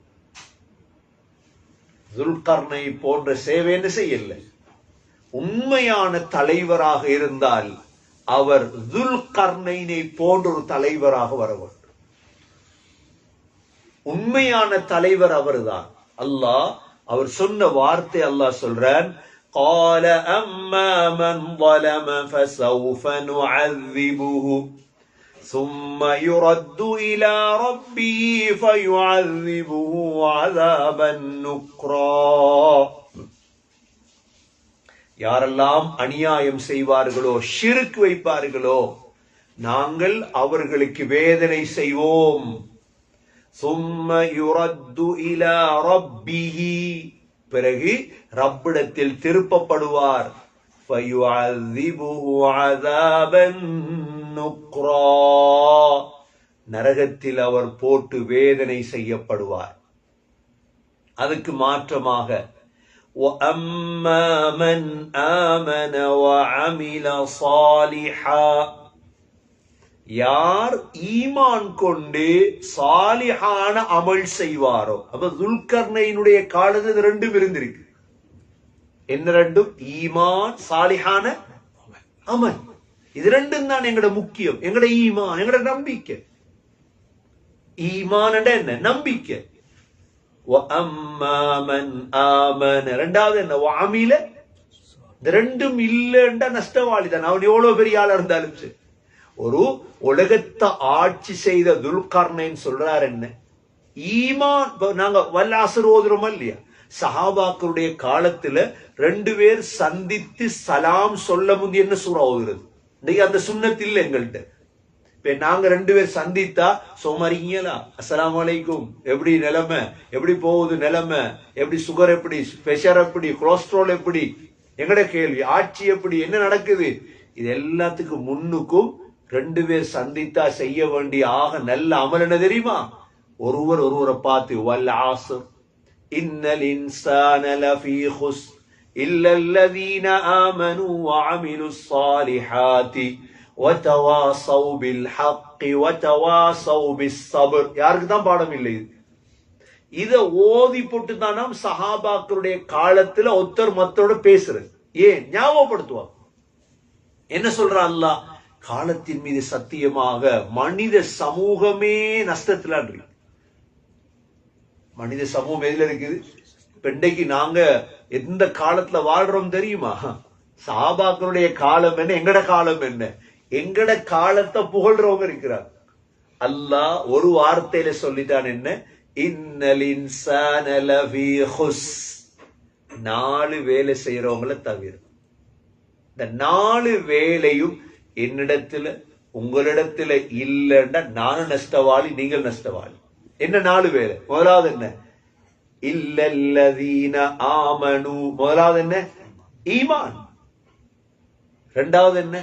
துல்கர்னை போன்ற சேவை என்ன செய்யல. உண்மையான தலைவராக இருந்தால் அவர் துல்கர்னைனை போன்ற ஒரு தலைவராக வர வேண்டும். உண்மையான தலைவர் அவர்தான். அல்லாஹ் அவர் சொன்ன வார்த்தை அல்லாஹ் சொல்றான், قال أما من ظلم فسوف نعذبه ثم يرد إلى ربه فيعذبه عذابا نكرا. யாரெல்லாம் அநியாயம் செய்வார்களோ, ஷிர்க் வைப்பார்களோ, நாங்கள் அவர்களுக்கு வேதனை செய்வோம். ثم يرد إلى ربه, பிறகு ரப்பிடத்தில் திருப்பப்படுவார். فيعذبه عذابا نكرا, நரகத்தில் அவர் போட்டு வேதனை செய்யப்படுவார். அதுக்கு மாற்றமாக وَأَمَّا مَنْ آمَنَ وَعَمِلَ صَالِحًا, யார் ஈமான் கொண்டு சாலிஹான அமல் செய்வாரோ. அப்ப துல்கர்னைனுடைய காலத்தில் ரெண்டும் இருந்திருக்கு. என்ன ரெண்டும்? ஈமான், சாலிஹான அமல். இது ரெண்டும் தான் எங்கட முக்கியம். எங்கட ஈமான், எங்கட நம்பிக்கை. ஈமான் என்ன? நம்பிக்கை. ரெண்டாவது என்ன? வாமில. இந்த ரெண்டும் இல்லைன்னா நஷ்டவாளி தான். அவன் எவ்வளவு பெரிய ஆளா இருந்தாலும் சரி. ஒரு உலகத்தை ஆட்சி செய்த துல்கர்னைன் சொல்றார் என்ன? ஈமான். நாங்க வல்லாசர் ஓதுறோமா இல்லையா? சஹாபாக்களுடைய காலத்துல 2 பேர் சந்தித்து சலாம் சொல்ல முந்தி என்ன சூறா ஓதுறது? இன்னைக்கு அந்த சுன்னத் இல்லை எங்கள்கிட்ட. இப்ப நாங்க 2 பேர் சந்தித்தா சோமாரிங்களா, அஸ்ஸலாமு அலைக்கும், எப்படி நிலைமை, எப்படி போகுது நிலைமை, எப்படி சுகர், எப்படி பிரஷர், எப்படி கொலஸ்ட்ரால், எப்படி எங்கட கேள்வி, ஆட்சி எப்படி, என்ன நடக்குது, இது எல்லாத்துக்கும் முன்னுக்கும் 2 பேர் சந்தித்தா செய்ய வேண்டிய ஆக நல்ல அமல் என்ன தெரியுமா? ஒருவரை பார்த்து வல் ஆஸ்ர் இன்னல் இன்சான லஃபீ குஸ்ர் இல்லல்லதீன ஆமனூ வஅமிலுஸ் ஸாலிஹாத்தி வதவாஸவ் பில் ஹக்கி வதவாஸவ் பிஸ் ஸப்ர். யாருக்கு தான் பாடம் இல்லை இது? இத ஓதி போட்டு தான் நாம் சஹாபாக்களுடைய காலத்துல ஒருத்தர் மத்தோட பேசுறது. ஏன்? ஞாபகப்படுத்துவாங்க. என்ன சொல்றான் அல்லாஹ்? காலத்தின் மீது சத்தியமாக மனித சமூகமே நஷ்டத்துல இருக்கு. மனித சமூகம் எதுல இருக்குது? இன்றைக்கு நாங்க எந்த காலத்துல வாழ்றோம் தெரியுமா? சஹாபாக்களுடைய காலம் என்ன, எங்கட காலம் என்ன? எங்கட காலத்தை புகழ்றவங்க இருக்கிறார். அல்லாஹ் ஒரு வார்த்தையில சொல்லிட்டான் என்ன? இன்னல் இன்சான லஃபீ குஸ்ர். 4 வேலை செய்யறவங்கள தவிர. இந்த 4 வேலையும் என்னிடத்துல உங்களிடத்துல இல்லைன்னா நானும் நஷ்டவாளி, நீங்கள் நஷ்டவாளி. என்ன 4 வேலை? முதலாவது என்ன? இல்லல்லதீன ஆமனு. முதலாவது என்ன? ஈமான். இரண்டாவது என்ன?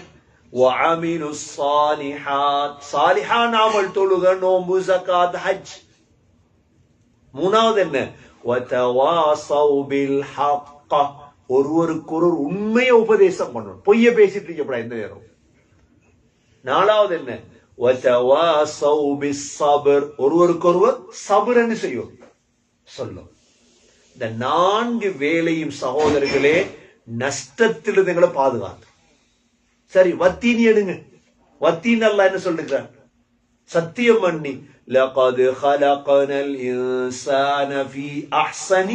வஅமிலுஸ் ஸாலிஹாத். சாலிஹான அமல், தொழுக, நோன்பு, ஜகாத், ஹஜ். மூணாவது என்ன? வதவாஸவ் பில் ஹக்க. ஒருவருக்கொருவர் உண்மையை உபதேசம் பண்ணணும், பொய்ய பேசிட்டு இருக்கப்படா இந்த நேரம். நாலாவது என்ன? வதவாஸவ் பிஸ் ஸப்ர். ஒருவருக்கொருவர் சபுரன்னு செய்யும் சொல்லும். இந்த 4 வேலையும் சகோதரர்களே நஷ்டத்திலிருந்து எங்களை பாதுகாத்து. சரி, வத்தீனி எடுங்க. வத்தீன் அல்லாஹ் என்ன சொல்லுகிறான்? சத்தியம் பண்ணி லகத் خلقنا الانسان في احسن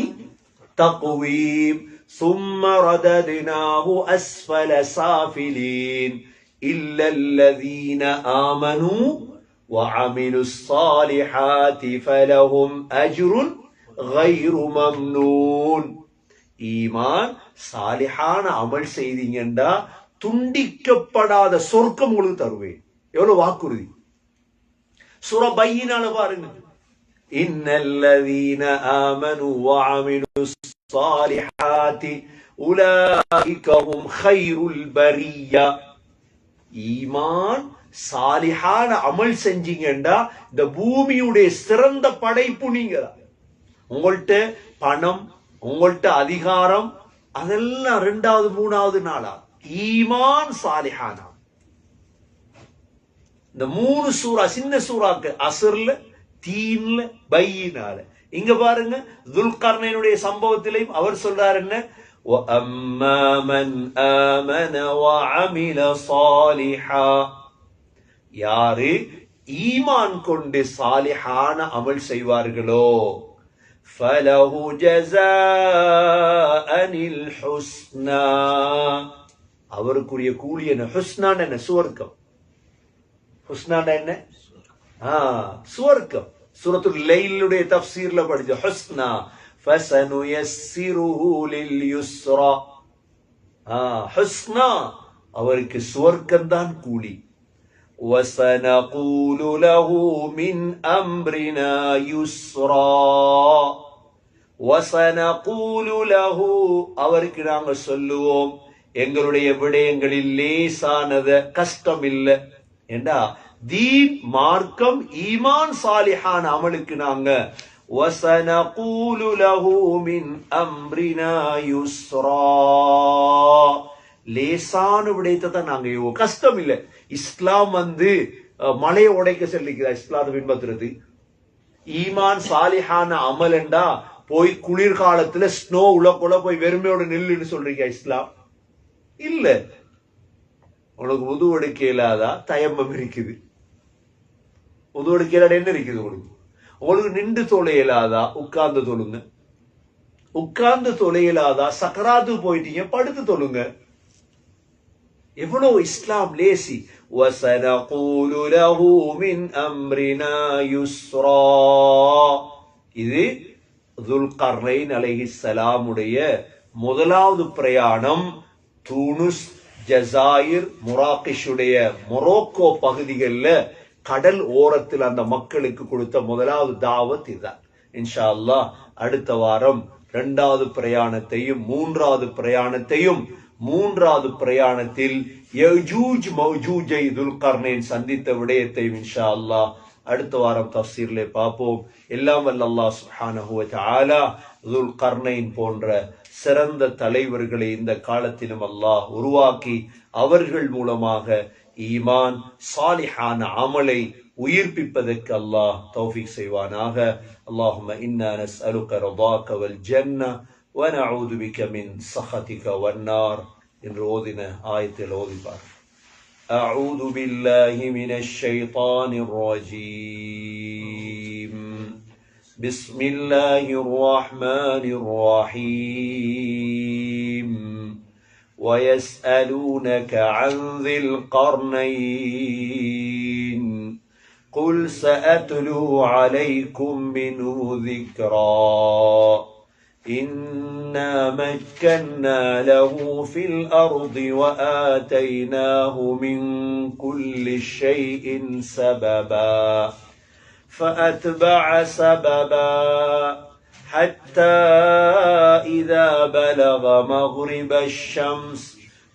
تقويم ثم رددناه اسفل سافلين الا الذين امنوا وعملوا الصالحات فلهم اجر غير ممنون. ஈமான், சாலிஹான அமல் செய்தீங்கண்டா துண்டிக்கப்படாத சொர்க்கம் உங்களுக்கு தருவேன். எவ்வளவு வாக்குறுதி! சூரா பையினால பாருங்க. இன்னல்லதீன ஆமனு வஅமிலுஸ் ஸாலிஹாத்தி உலாயிக ஹும் கைருல் பரியா. ஈமான் சாலிஹான அமல் செஞ்சீங்கண்டா இந்த பூமியுடைய சிறந்த படைப்பு நீங்க தான். உங்கள்ட்ட பணம், உங்கள்ட்ட அதிகாரம், அதெல்லாம் 2வது 3வது நாளா. ஈமான் சாலிஹானா. இந்த 3 சூரா, சின்ன சூறாக்கு, அஸ்ர்ல, தீன்ல, பையினால. இங்க பாருங்க, துல்கர்னைனுடைய சம்பவத்திலையும் அவர் சொல்றாரு என்ன, وَأَمَّا مَنْ آمَنَ وَعَمِلَ صَالِحًا, யாரு ஈமான் கொண்டு சாலிஹான அமல் செய்வார்களோ, فَلَهُ جَزَاءً الْحُسْنَى, அவருக்குரிய கூலி என்ன? ஹுஸ்னான் என்ன? சுவர்க்கம். ஹுஸ்னான் என்ன? சுவர்க்கம். சூரத்துல் லைலுடைய தஃப்சீர்ல படிச்ச ஹுஸ்னா ஃபஸனுயஸ்ஸிருஹு லில்யுஸ்ரா. ஹுஸ்னா, அவருக்கு சுவர்க்கம் தான் கூலி. வஸனகூலு லஹு மின் அம்ரினா யுஸ்ரா. வஸனகூலு லஹு, அவருக்கு நாங்க சொல்லுவோம் எங்களுடைய விடயங்களில் லேசானத, கஷ்டம் இல்லை என்றா தீன், மார்க்கம், ஈமான், சாலிஹான் அமலுக்கு நாங்க வஸனகூலு லஹு மின் அம்ரினா யுஸ்ரா, லேசான விடயத்தை தான் நாங்க, கஷ்டம் இல்லை. இஸ்லாம் மலையை உடைக்க சொல்லிக்கிறா, இஸ்லாத்தை பின்பற்றுறது. ஈமான் சாலிஹான அமலண்டா போய் குளிர்காலத்துல ஸ்னோ உலக்குள்ள போய் வெறுமையோட நில்லுன்னு சொல்றீங்க இஸ்லாம் இல்ல. உனக்கு உது எடுக்க இயலாதா? தயம்பம் இருக்குது. உது எடுக்க இயலாத என்ன இருக்குது உங்களுக்கு நின்று தொலையலாதா? உட்கார்ந்து தொழுங்க. உட்கார்ந்து தொலையலாதா? சக்கராத்து போயிட்டீங்க, படுத்து தொழுங்க. எவ்வளவு இஸ்லாம் லேசி. وَسَنَقُولُ لَهُ مِنْ أَمْرِنَا يُسْرًا. இது துல்கர்னைன் அலைஹிஸ்ஸலாமுடைய முதலாவது பிரயாணம். தூனுஸ், ஜசாயிர், முராக்கிஷுடைய மொரோக்கோ பகுதிகளில் கடல் ஓரத்தில் அந்த மக்களுக்கு கொடுத்த முதலாவது தாவத் இதுதான். இன்ஷா அல்லாஹ் அடுத்த வாரம் 2வது பிரயாணத்தையும் 3வது பிரயாணத்தையும், 3வது பிரயாணத்தில் யஜூஜ் மௌஜூஜை துல்கர்னைன் சந்தித்த விடயத்தையும் இன்ஷா அல்லாஹ் அடுத்த வாரம் தஃப்சீர்லே பார்ப்போம். எல்லாம் வல்ல அல்லாஹ் சுப்ஹானஹு வ தஆலா துல்கர்னைன் போன்ற சிறந்த தலைவர்களை இந்த காலத்திலும் அல்லாஹ் உருவாக்கி அவர்கள் மூலமாக ஈமான் சாலிஹான அமலை உயிர்ப்பிப்பதற்கு அல்லாஹ் தௌஃபீக் செய்வானாக. அல்லாஹும்ம இன்னா நஸ்அலுக ரதாக வல் ஜன்னah வ நஊது பிக மின் ஸஹதிக வன் நார் என்று ஓதின ஆயத்தில் ஓதிப்பார். அஊது பில்லாஹி மினஷ் ஷைத்தானிர் ரஜீம். பிஸ்மில்லாஹிர் ரஹ்மானிர் ரஹீம். وَيَسْأَلُونَكَ عَنْ ذِي الْقَرْنَيْنِ قُلْ سَأَتْلُو عَلَيْكُمْ مِنْهُ ذِكْرًا إِنَّا مَكَّنَّا لَهُ فِي الْأَرْضِ وَآتَيْنَاهُ مِنْ كُلِّ شَيْءٍ سَبَبًا فَأَتْبَعَ سَبَبًا حتى إذا بلغ مغرب الشمس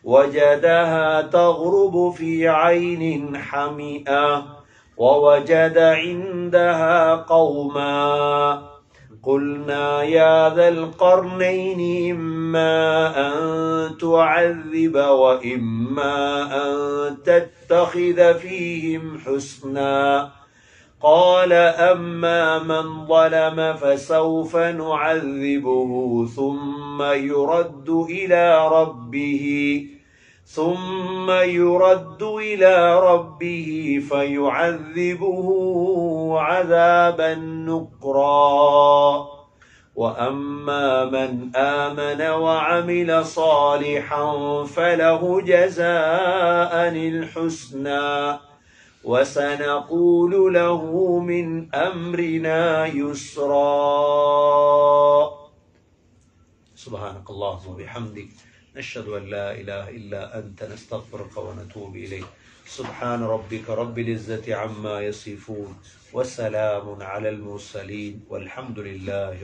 وجدها تغرب في عين حمئة ووجد عندها قوما قلنا يا ذا القرنين إما أن تعذب وإما أن تتخذ فيهم حسنا قال أما من ظلم فسوف نعذبه ثم يرد إلى ربه فيعذبه عذابا نكرا وأما من آمن وعمل صالحا فله جزاء الحسنى وسنقول له من أمرنا يسرا. سبحانك اللهم وبحمدك نشهد أن لا إله إلا أنت نستغفرك ونتوب إليك. سبحان ربك رب العزة عما يصفون وسلام على المرسلين والحمد لله.